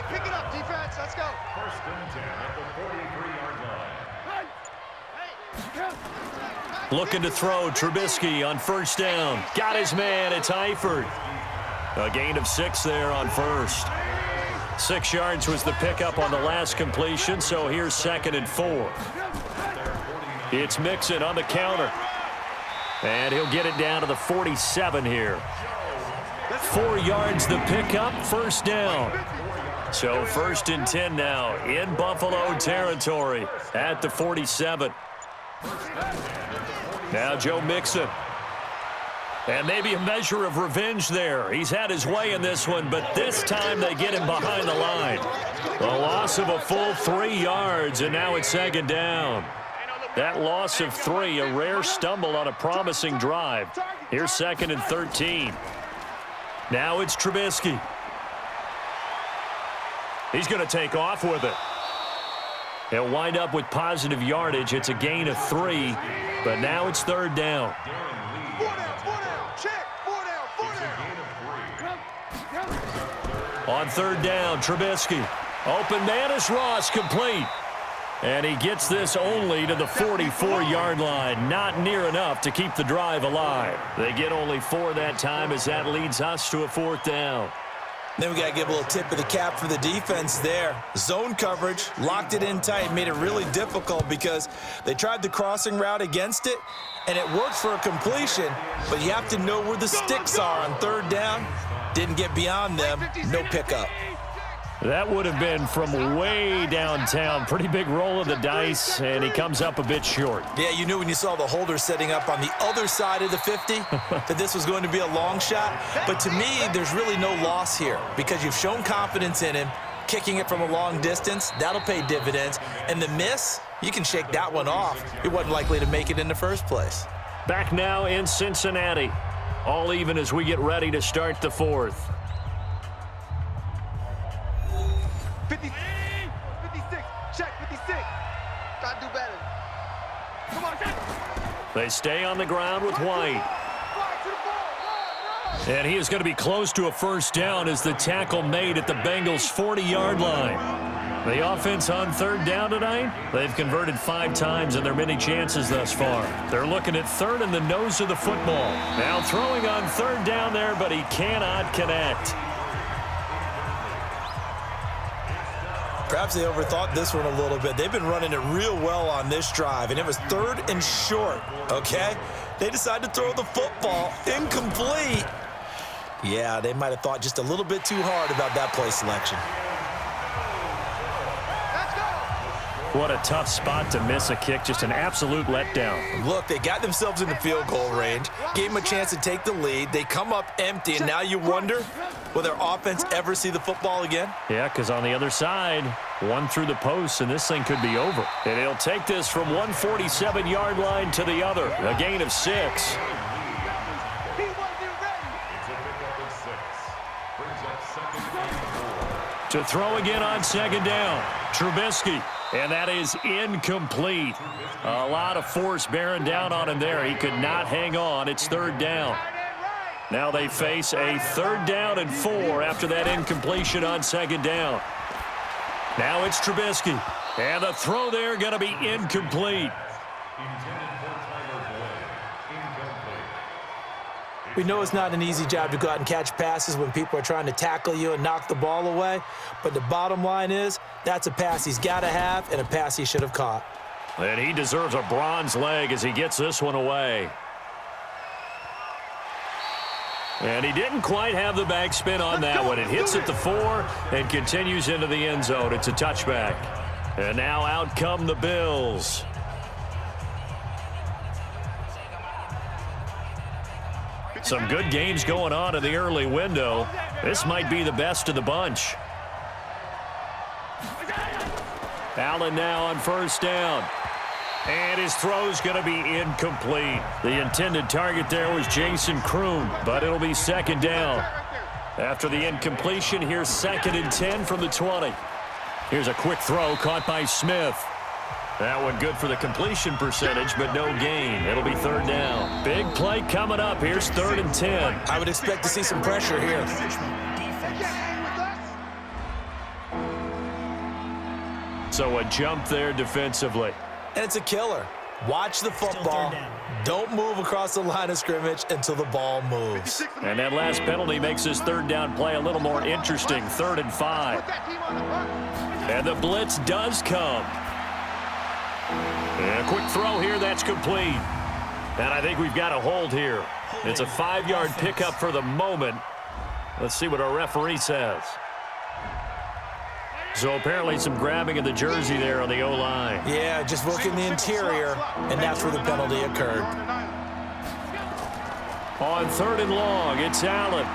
Speaker 4: Pick it up, defense. Let's go.
Speaker 2: First and 10 at the 43-yard line. Looking to throw, Trubisky on first down. Got his man, it's Eifert. A gain of 6 there on first. 6 yards was the pickup on the last completion, so here's 2nd and 4. It's Mixon on the counter. And he'll get it down to the 47 here. 4 yards the pickup, first down. So 1st and 10 now in Buffalo territory at the 47. Now Joe Mixon. And maybe a measure of revenge there. He's had his way in this one, but this time they get him behind the line. A loss of a full 3 yards, and now it's 2nd down. That loss of 3, a rare stumble on a promising drive. Here's 2nd and 13. Now it's Trubisky. He's going to take off with it. He'll wind up with positive yardage. It's a gain of 3, but now it's 3rd down. On 3rd down, Trubisky. Open man is Ross, complete. And he gets this only to the 44-yard line. Not near enough to keep the drive alive. They get only 4 that time as that leads us to a 4th down.
Speaker 3: Then we got to give a little tip of the cap for the defense there. Zone coverage, locked it in tight, made it really difficult because they tried the crossing route against it, and it worked for a completion, but you have to know where the sticks are on 3rd down. Didn't get beyond them, no pickup.
Speaker 2: That would have been from way downtown. Pretty big roll of the dice, and he comes up a bit short.
Speaker 3: Yeah, you knew when you saw the holder setting up on the other side of the 50 that this was going to be a long shot. But to me, there's really no loss here because you've shown confidence in him. Kicking it from a long distance, that'll pay dividends. And the miss, you can shake that one off. He wasn't likely to make it in the first place.
Speaker 2: Back now in Cincinnati. All even as we get ready to start the 4th.
Speaker 4: 56, check 56. Gotta do better. Come on, check.
Speaker 2: They stay on the ground with White. And he is going to be close to a first down as the tackle made at the Bengals' 40-yard line. The offense on 3rd down tonight, they've converted 5 times in their many chances thus far. They're looking at 3rd in the nose of the football. Now throwing on 3rd down there, but he cannot connect.
Speaker 3: Perhaps they overthought this one a little bit. They've been running it real well on this drive, and it was 3rd and short, okay? They decided to throw the football incomplete. Yeah, they might have thought just a little bit too hard about that play selection.
Speaker 2: What a tough spot to miss a kick. Just an absolute letdown.
Speaker 3: Look, they got themselves in the field goal range, gave them a chance to take the lead. They come up empty, and now you wonder, will their offense ever see the football again?
Speaker 2: Yeah, because on the other side, one through the post, and this thing could be over. And he'll take this from one 47-yard line to the other. A gain of 6. To throw again on 2nd down. Trubisky. And that is incomplete. A lot of force bearing down on him there. He could not hang on. It's 3rd down. Now they face a 3rd down and 4 after that incompletion on 2nd down. Now it's Trubisky. And the throw there going to be incomplete.
Speaker 3: We know it's not an easy job to go out and catch passes when people are trying to tackle you and knock the ball away. But the bottom line is, that's a pass he's got to have and a pass he should have caught.
Speaker 2: And he deserves a bronze leg as he gets this one away. And he didn't quite have the backspin on that one. It hits at the 4 and continues into the end zone. It's a touchback. And now out come the Bills. Some good games going on in the early window. This might be the best of the bunch. Allen now on first down. And his throw's going to be incomplete. The intended target there was Jason Kroon, but it'll be second down. After the incompletion, here's 2nd and 10 from the 20. Here's a quick throw caught by Smith. That one good for the completion percentage, but no gain. It'll be third down. Big play coming up. Here's 3rd and 10.
Speaker 3: I would expect to see some pressure here.
Speaker 2: So a jump there defensively.
Speaker 3: And it's a killer. Watch the football. Don't move across the line of scrimmage until the ball moves.
Speaker 2: And that last penalty makes this third down play a little more interesting. 3rd and 5. And the blitz does come. And a quick throw here, that's complete. And I think we've got a hold here. It's a 5-yard pickup for the moment. Let's see what our referee says. So apparently some grabbing of the jersey there on the O-line.
Speaker 3: Yeah, just working the interior, and that's where the penalty occurred.
Speaker 2: On 3rd and long, it's Allen.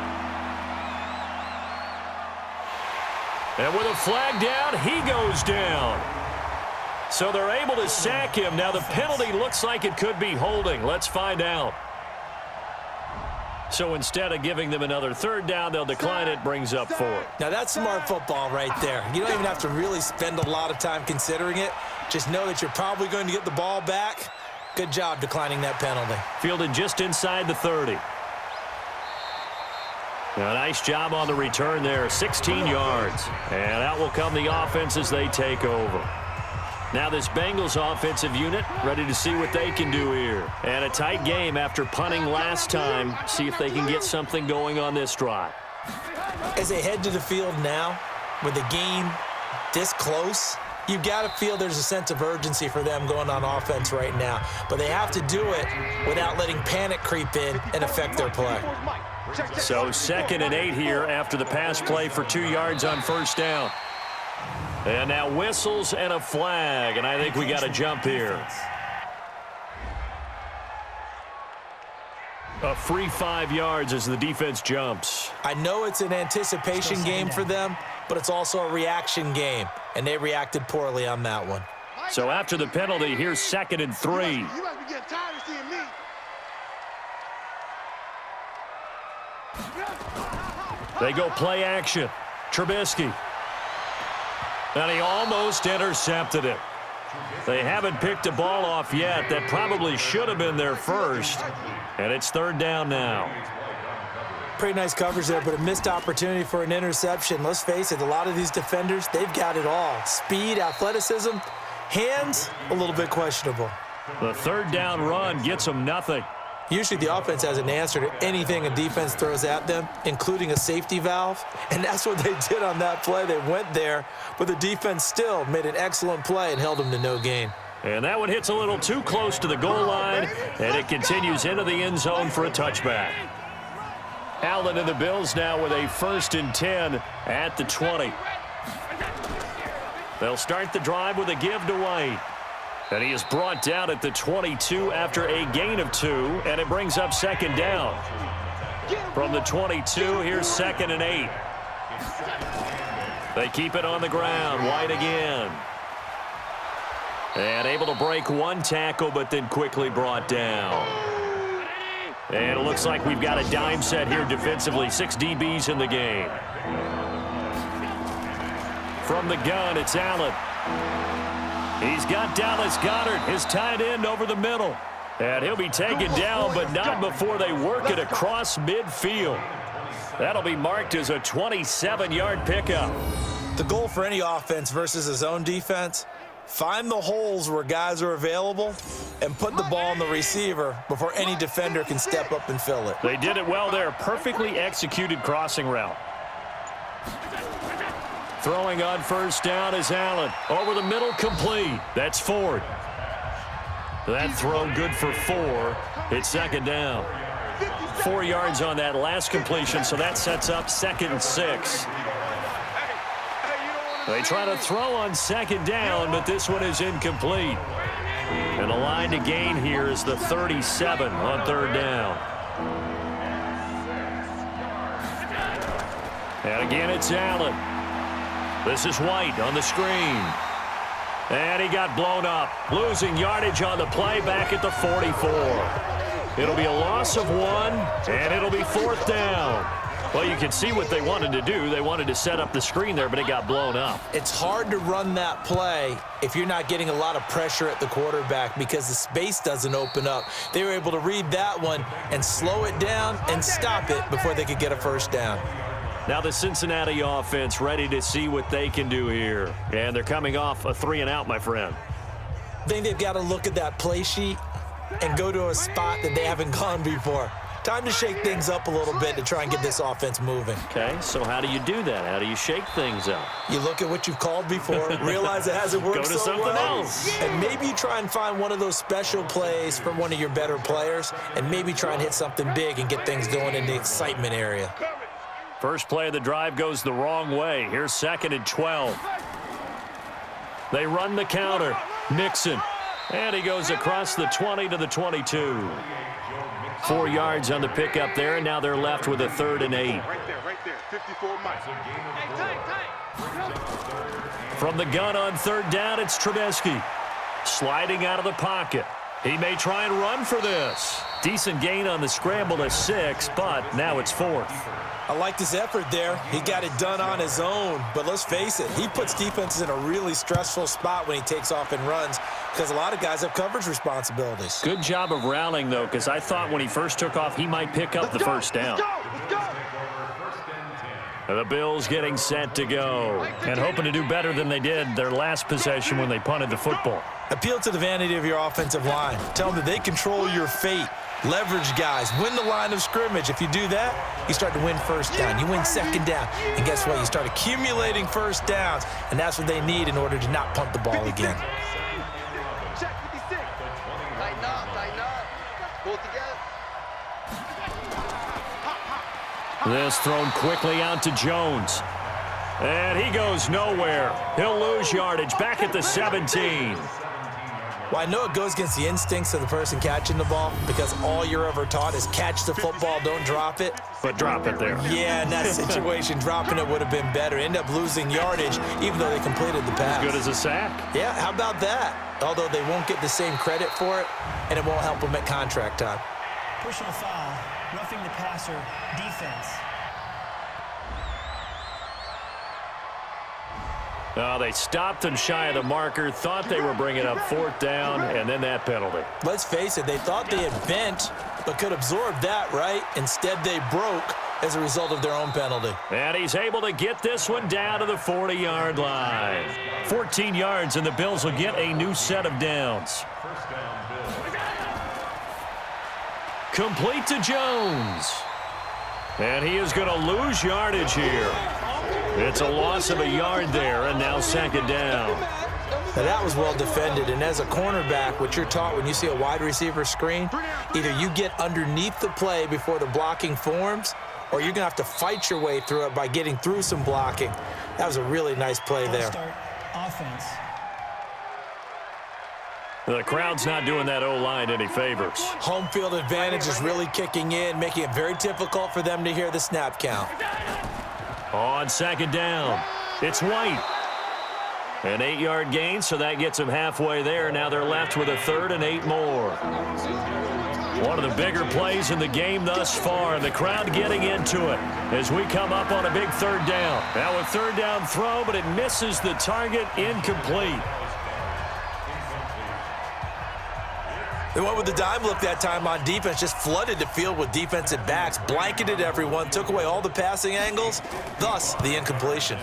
Speaker 2: And with a flag down, he goes down. So they're able to sack him. Now the penalty looks like it could be holding. Let's find out. So instead of giving them another third down, they'll decline it, brings up 4.
Speaker 3: Now that's smart football right there. You don't even have to really spend a lot of time considering it. Just know that you're probably going to get the ball back. Good job declining that penalty.
Speaker 2: Fielded just inside the 30. A nice job on the return there, 16 yards. And out will come the offense as they take over. Now this Bengals offensive unit ready to see what they can do here. And a tight game after punting last time. See if they can get something going on this drive.
Speaker 3: As they head to the field now, with the game this close, you've got to feel there's a sense of urgency for them going on offense right now. But they have to do it without letting panic creep in and affect their play.
Speaker 2: So 2nd and 8 here after the pass play for 2 yards on first down. And now whistles and a flag, and I think we got a jump here. A free 5 yards as the defense jumps.
Speaker 3: I know it's an anticipation game for them, but it's also a reaction game, and they reacted poorly on that one.
Speaker 2: So after the penalty, here's 2nd and 3.
Speaker 4: You must be getting tired of seeing me.
Speaker 2: They go play action. Trubisky. And he almost intercepted it. They haven't picked a ball off yet. That probably should have been their first. And it's 3rd down now.
Speaker 3: Pretty nice coverage there, but a missed opportunity for an interception. Let's face it, a lot of these defenders, they've got it all. Speed, athleticism, hands, a little bit questionable.
Speaker 2: The 3rd down run gets them nothing.
Speaker 3: Usually the offense has an answer to anything a defense throws at them, including a safety valve. And that's what they did on that play. They went there, but the defense still made an excellent play and held them to no gain.
Speaker 2: And that one hits a little too close to the goal line, and it continues into the end zone for a touchback. Allen and the Bills now with a 1st and 10 at the 20. They'll start the drive with a give to White. And he is brought down at the 22 after a gain of 2, and it brings up 2nd down. From the 22, here's 2nd and 8. They keep it on the ground. White again. And able to break 1 tackle, but then quickly brought down. And it looks like we've got a dime set here defensively. 6 DBs in the game. From the gun, it's Allen. He's got Dallas Goedert, his tight end, over the middle. And he'll be taken down, but not before they work it across midfield. That'll be marked as a 27-yard pickup.
Speaker 3: The goal for any offense versus a zone defense, find the holes where guys are available and put the ball on the receiver before any defender can step up and fill it.
Speaker 2: They did it well there. Perfectly executed crossing route. Throwing on first down is Allen. Over the middle, complete. That's Ford. That throw good for 4. It's 2nd down. 4 yards on that last completion, so that sets up 2nd and 6. They try to throw on 2nd down, but this one is incomplete. And the line to gain here is the 37 on 3rd down. And again, it's Allen. This is White on the screen. And he got blown up. Losing yardage on the play back at the 44. It'll be a loss of 1, and it'll be 4th down. Well, you can see what they wanted to do. They wanted to set up the screen there, but it got blown up.
Speaker 3: It's hard to run that play if you're not getting a lot of pressure at the quarterback because the space doesn't open up. They were able to read that one and slow it down and stop it before they could get a first down.
Speaker 2: Now the Cincinnati offense ready to see what they can do here. And they're coming off a 3-and-out, my friend.
Speaker 3: I think they've got to look at that play sheet and go to a spot that they haven't gone before. Time to shake things up a little bit to try and get this offense moving.
Speaker 2: Okay, so how do you do that? How do you shake things up?
Speaker 3: You look at what you've called before, realize it hasn't worked
Speaker 2: Go to
Speaker 3: so
Speaker 2: something
Speaker 3: well,
Speaker 2: else.
Speaker 3: and maybe you try and find one of those special plays from one of your better players, and maybe try and hit something big and get things going in the excitement area.
Speaker 2: First play of the drive goes the wrong way. Here's 2nd and 12. They run the counter. Mixon. And he goes across the 20 to the 22. 4 yards on the pickup there, and now they're left with a 3rd and 8.
Speaker 4: Right there. 54 miles.
Speaker 2: From the gun on 3rd down, it's Trubisky. Sliding out of the pocket. He may try and run for this. Decent gain on the scramble to 6, but now it's 4th.
Speaker 3: I liked his effort there. He got it done on his own. But let's face it, he puts defenses in a really stressful spot when he takes off and runs because a lot of guys have coverage responsibilities.
Speaker 2: Good job of rallying, though, because I thought when he first took off, he might pick up the first down. The Bills getting set to go and hoping to do better than they did their last possession when they punted the football.
Speaker 3: Appeal to the vanity of your offensive line. Tell them that they control your fate. Leverage guys. Win the line of scrimmage. If you do that, you start to win first down. You win 2nd down. And guess what? You start accumulating first downs, and that's what they need in order to not punt the ball again.
Speaker 4: Check 56. Tighten up. Pull it together.
Speaker 2: This thrown quickly out to Jones. And he goes nowhere. He'll lose yardage back at the 17.
Speaker 3: Well, I know it goes against the instincts of the person catching the ball because all you're ever taught is catch the football, don't drop it.
Speaker 2: But drop it there.
Speaker 3: Yeah, in that situation, dropping it would have been better. End up losing yardage even though they completed the pass.
Speaker 2: As good as a sack.
Speaker 3: Yeah, how about that? Although they won't get the same credit for it, and it won't help them at contract time.
Speaker 5: Personal foul, roughing the passer, defense.
Speaker 2: They stopped them shy of the marker, thought they were bringing up 4th down, and then that penalty.
Speaker 3: Let's face it, they thought they had bent, but could absorb that, right? Instead, they broke as a result of their own penalty.
Speaker 2: And he's able to get this one down to the 40-yard line. 14 yards, and the Bills will get a new set of downs. Complete to Jones. And he is going to lose yardage here. It's a loss of a yard there, and now 2nd down.
Speaker 3: Now that was well defended, and as a cornerback, what you're taught when you see a wide receiver screen, either you get underneath the play before the blocking forms, or you're going to have to fight your way through it by getting through some blocking. That was a really nice play there.
Speaker 5: Start offense.
Speaker 2: The crowd's not doing that O-line any favors.
Speaker 3: Home field advantage is really kicking in, making it very difficult for them to hear the snap count.
Speaker 2: On 2nd down, it's White. An 8-yard gain, so that gets them halfway there. Now they're left with a 3rd and 8 more. One of the bigger plays in the game thus far, and the crowd getting into it as we come up on a big 3rd down. Now a 3rd down throw, but it misses the target, incomplete.
Speaker 3: They went with the dime look that time on defense, just flooded the field with defensive backs, blanketed everyone, took away all the passing angles, thus the incompletion.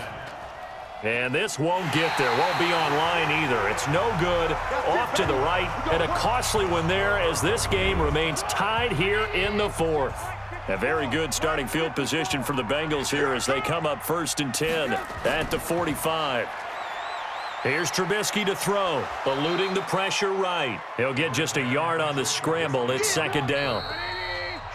Speaker 2: And this won't get there, won't be online either. It's no good, off to the right, and a costly one there as this game remains tied here in the 4th. A very good starting field position for the Bengals here as they come up 1st and 10 at the 45. Here's Trubisky to throw, eluding the pressure right. He'll get just a yard on the scramble. It's 2nd down.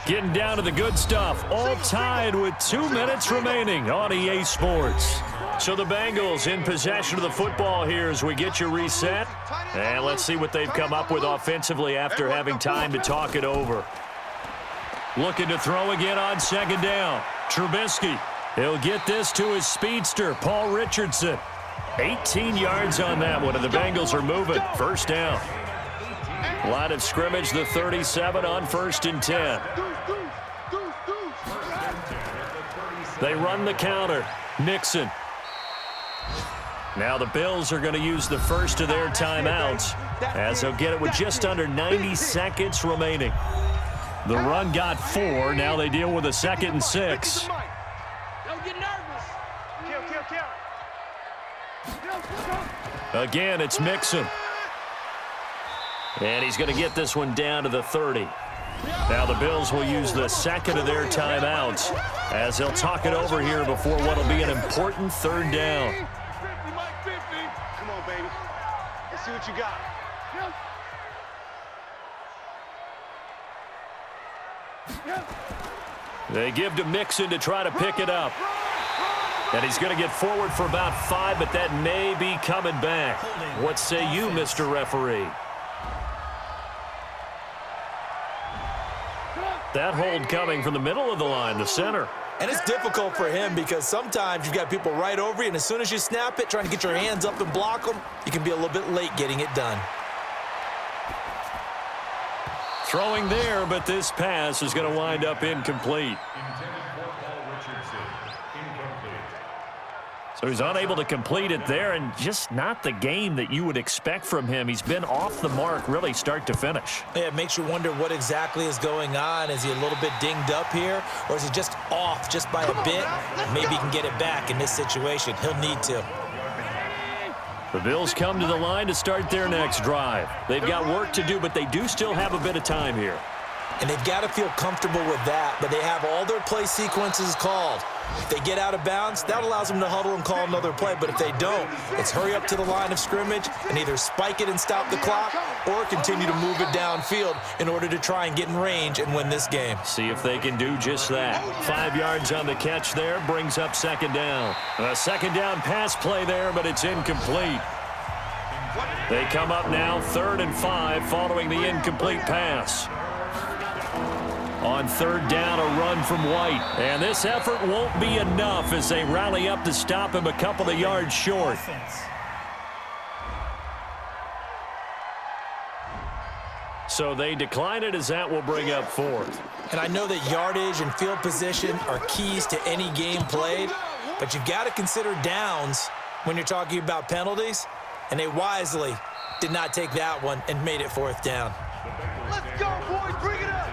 Speaker 2: Getting down to the good stuff, all tied with 2 minutes remaining on EA Sports. So the Bengals in possession of the football here as we get you reset. And let's see what they've come up with offensively after having time to talk it over. Looking to throw again on 2nd down. Trubisky He'll get this to his speedster, Paul Richardson. 18 yards on that one, and the Bengals are moving. First down. Line of scrimmage, the 37 on 1st and 10. They run the counter. Mixon. Now the Bills are going to use the first of their timeouts, as they'll get it with just under 90 seconds remaining. The run got 4. Now they deal with a 2nd and 6.
Speaker 4: Don't get nervous.
Speaker 2: Again, it's Mixon. And he's going to get this one down to the 30. Now the Bills will use the second of their timeouts as they'll talk it over here before what will be an important 3rd down.
Speaker 4: Come on, baby. Let's see what you got.
Speaker 2: They give to Mixon to try to pick it up. And he's going to get forward for about 5, but that may be coming back. What say you, Mr. Referee? That hold coming from the middle of the line, the center.
Speaker 3: And it's difficult for him because sometimes you've got people right over you, and as soon as you snap it, trying to get your hands up and block them, you can be a little bit late getting it done.
Speaker 2: Throwing there, but this pass is going to wind up incomplete. So he's unable to complete it there, and just not the game that you would expect from him. He's been off the mark really start to finish.
Speaker 3: Yeah, it makes you wonder what exactly is going on. Is he a little bit dinged up here, or is he just off just by a bit? Maybe he can get it back in this situation. He'll need to.
Speaker 2: The Bills come to the line to start their next drive. They've got work to do, but they do still have a bit of time here.
Speaker 3: And they've got to feel comfortable with that, but they have all their play sequences called. If they get out of bounds, that allows them to huddle and call another play. But if they don't, it's hurry up to the line of scrimmage and either spike it and stop the clock or continue to move it downfield in order to try and get in range and win this game.
Speaker 2: See if they can do just that. 5 yards on the catch there, brings up 2nd down. A 2nd down pass play there, but it's incomplete. They come up now 3rd and 5 following the incomplete pass. On 3rd down, a run from White. And this effort won't be enough as they rally up to stop him a couple of yards short. So they decline it as that will bring up 4th.
Speaker 3: And I know that yardage and field position are keys to any game played, but you've got to consider downs when you're talking about penalties, and they wisely did not take that one and made it 4th down.
Speaker 4: Let's go, boys. Bring it up.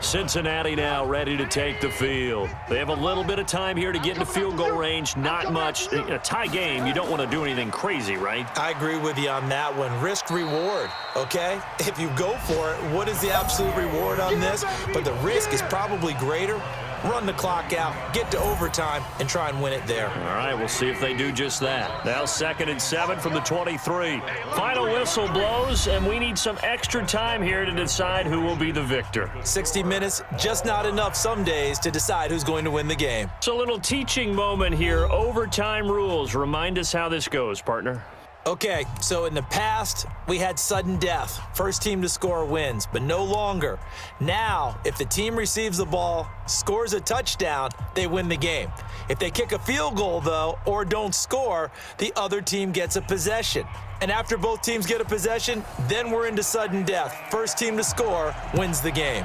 Speaker 2: Cincinnati now ready to take the field. They have a little bit of time here to get into field goal range. Not much. In a tie game, you don't want to do anything crazy, right?
Speaker 3: I agree with you on that one. Risk reward, okay? If you go for it, what is the absolute reward on this? But the risk is probably greater. Run the clock out, get to overtime, and try and win it there.
Speaker 2: All right, we'll see if they do just that. Now 2nd and 7 from the 23. Final whistle blows, and we need some extra time here to decide who will be the victor.
Speaker 3: 60 minutes, just not enough some days to decide who's going to win the game.
Speaker 2: So a little teaching moment here. Overtime rules. Remind us how this goes, partner.
Speaker 3: Okay, so in the past, we had sudden death. First team to score wins, but no longer. Now, if the team receives the ball, scores a touchdown, they win the game. If they kick a field goal, though, or don't score, the other team gets a possession. And after both teams get a possession, then we're into sudden death. First team to score wins the game.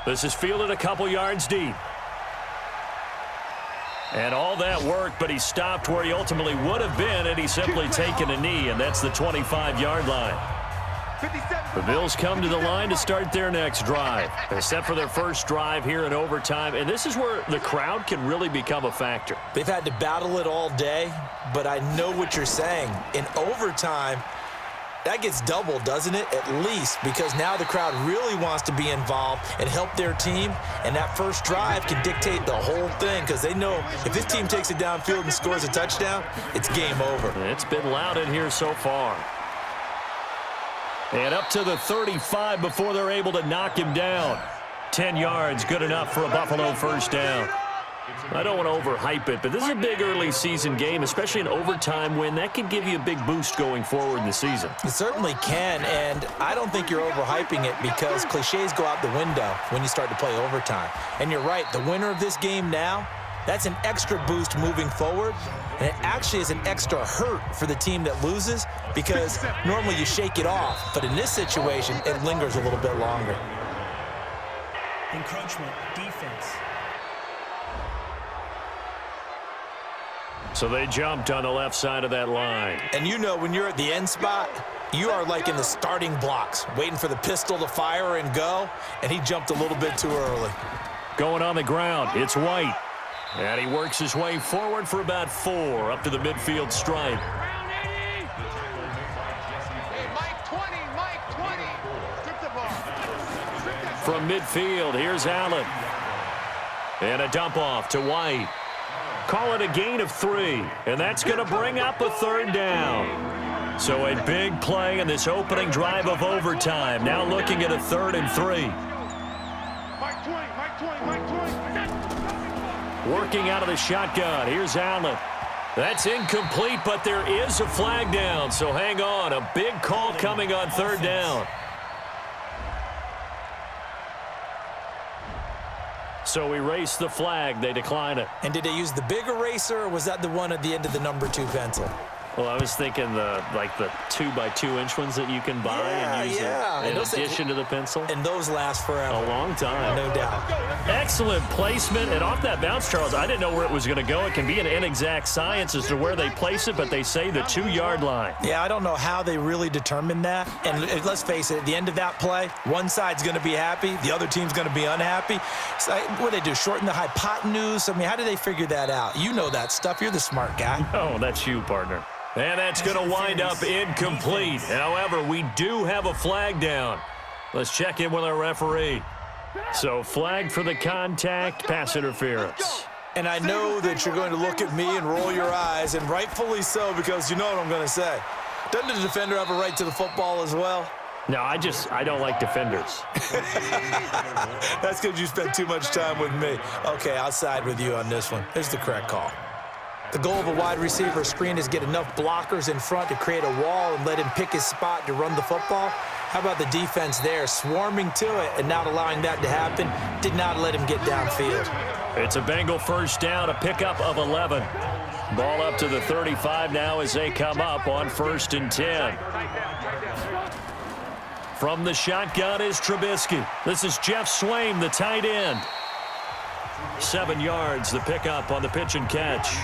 Speaker 2: This is fielded a couple yards deep. And all that work, but he stopped where he ultimately would have been had he simply taken a knee, and that's the 25-yard line. The Bills come to the line to start their next drive. They're set for their first drive here in overtime, and this is where the crowd can really become a factor.
Speaker 3: They've had to battle it all day, but I know what you're saying. In overtime, that gets doubled, doesn't it? At least, because now the crowd really wants to be involved and help their team, and that first drive can dictate the whole thing because they know if this team takes it downfield and scores a touchdown, it's game over.
Speaker 2: It's been loud in here so far. And up to the 35 before they're able to knock him down. 10 yards, good enough for a Buffalo first down. I don't want to overhype it, but this is a big early season game, especially an overtime win. That could give you a big boost going forward in the season.
Speaker 3: It certainly can, and I don't think you're overhyping it because cliches go out the window when you start to play overtime. And you're right, the winner of this game now, that's an extra boost moving forward, and it actually is an extra hurt for the team that loses because normally you shake it off, but in this situation, it lingers a little bit longer.
Speaker 5: Encroachment, defense.
Speaker 2: So they jumped on the left side of that line.
Speaker 3: And you know when you're at the end spot, you are like in the starting blocks, waiting for the pistol to fire and go, and he jumped a little bit too early.
Speaker 2: Going on the ground, it's White. And he works his way forward for about 4 up to the midfield stripe.
Speaker 4: Hey, Mike 20, Mike 20. Strip the ball. Strip that.
Speaker 2: From midfield, here's Allen. And a dump off to White. Call it a gain of 3, and that's going to bring up a 3rd down. So a big play in this opening drive of overtime. Now looking at a 3rd and 3.
Speaker 4: Mike 20, Mike 20, Mike 20.
Speaker 2: Working out of the shotgun. Here's Allen. That's incomplete, but there is a flag down, so hang on. A big call coming on 3rd down. So we race the flag. They decline it.
Speaker 3: And did they use the big eraser, or was that the one at the end of the number 2 pencil?
Speaker 2: Well, I was thinking the 2x2-inch ones that you can buy and use in addition to the pencil.
Speaker 3: And those last forever.
Speaker 2: A long time.
Speaker 3: No doubt.
Speaker 2: Excellent placement. And off that bounce, Charles, I didn't know where it was going to go. It can be an inexact science as to where they place it, but they say the 2-yard line.
Speaker 3: Yeah, I don't know how they really determined that. And let's face it, at the end of that play, one side's going to be happy, the other team's going to be unhappy. So what do they do, shorten the hypotenuse? I mean, how do they figure that out? You know that stuff. You're the smart guy.
Speaker 2: Oh, that's you, partner. And that's going to wind up incomplete. However, we do have a flag down. Let's check in with our referee. So flag for the contact, pass interference.
Speaker 3: And I know that you're going to look at me and roll your eyes, and rightfully so, because you know what I'm going to say. Doesn't the defender have a right to the football as well?
Speaker 2: No, I don't like defenders.
Speaker 3: That's because you spent too much time with me. Okay, I'll side with you on this one. Here's the correct call. The goal of a wide receiver screen is get enough blockers in front to create a wall and let him pick his spot to run the football. How about the defense there, swarming to it and not allowing that to happen? Did not let him get downfield.
Speaker 2: It's a Bengal 1st down, a pickup of 11. Ball up to the 35 now as they come up on 1st and 10. From the shotgun is Trubisky. This is Jeff Swaim, the tight end. 7 yards, the pickup on the pitch and catch.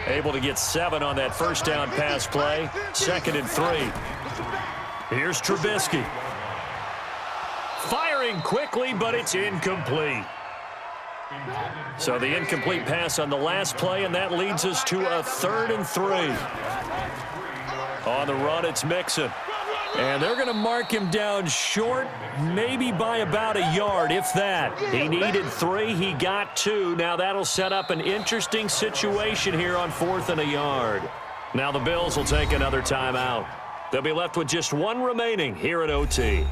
Speaker 2: Able to get 7 on that 1st down pass play. 2nd and 3. Here's Trubisky. Firing quickly, but it's incomplete. So the incomplete pass on the last play, and that leads us to a 3rd and 3. On the run, it's Mixon. And they're going to mark him down short, maybe by about a yard, if that. He needed 3. He got 2. Now that'll set up an interesting situation here on 4th and a yard. Now the Bills will take another timeout. They'll be left with just 1 remaining here at OT.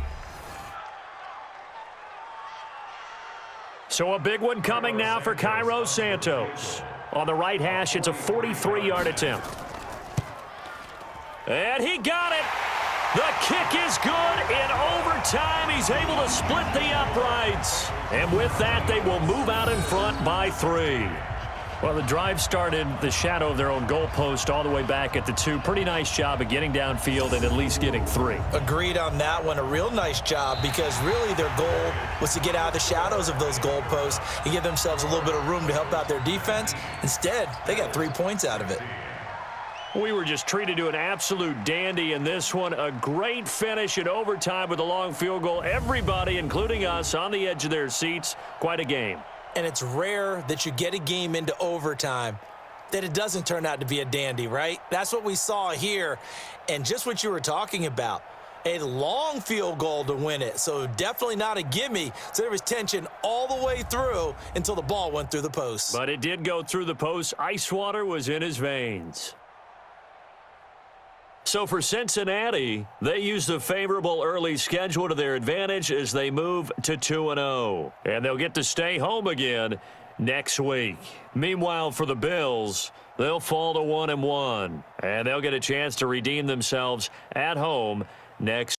Speaker 2: So a big one coming now for Cairo Santos. On the right hash, it's a 43-yard attempt. And he got it. The kick is good in overtime. He's able to split the uprights. And with that, they will move out in front by 3. Well, the drive started the shadow of their own goalpost all the way back at the 2. Pretty nice job of getting downfield and at least getting 3.
Speaker 3: Agreed on that one. A real nice job because really their goal was to get out of the shadows of those goalposts and give themselves a little bit of room to help out their defense. Instead, they got 3 points out of it.
Speaker 2: We were just treated to an absolute dandy in this one. A great finish in overtime with a long field goal. Everybody, including us, on the edge of their seats. Quite a game.
Speaker 3: And it's rare that you get a game into overtime that it doesn't turn out to be a dandy, right? That's what we saw here. And just what you were talking about, a long field goal to win it. So definitely not a gimme. So there was tension all the way through until the ball went through the post.
Speaker 2: But it did go through the post. Ice water was in his veins. So for Cincinnati, they use the favorable early schedule to their advantage as they move to 2-0. And they'll get to stay home again next week. Meanwhile, for the Bills, they'll fall to 1-1, and they'll get a chance to redeem themselves at home next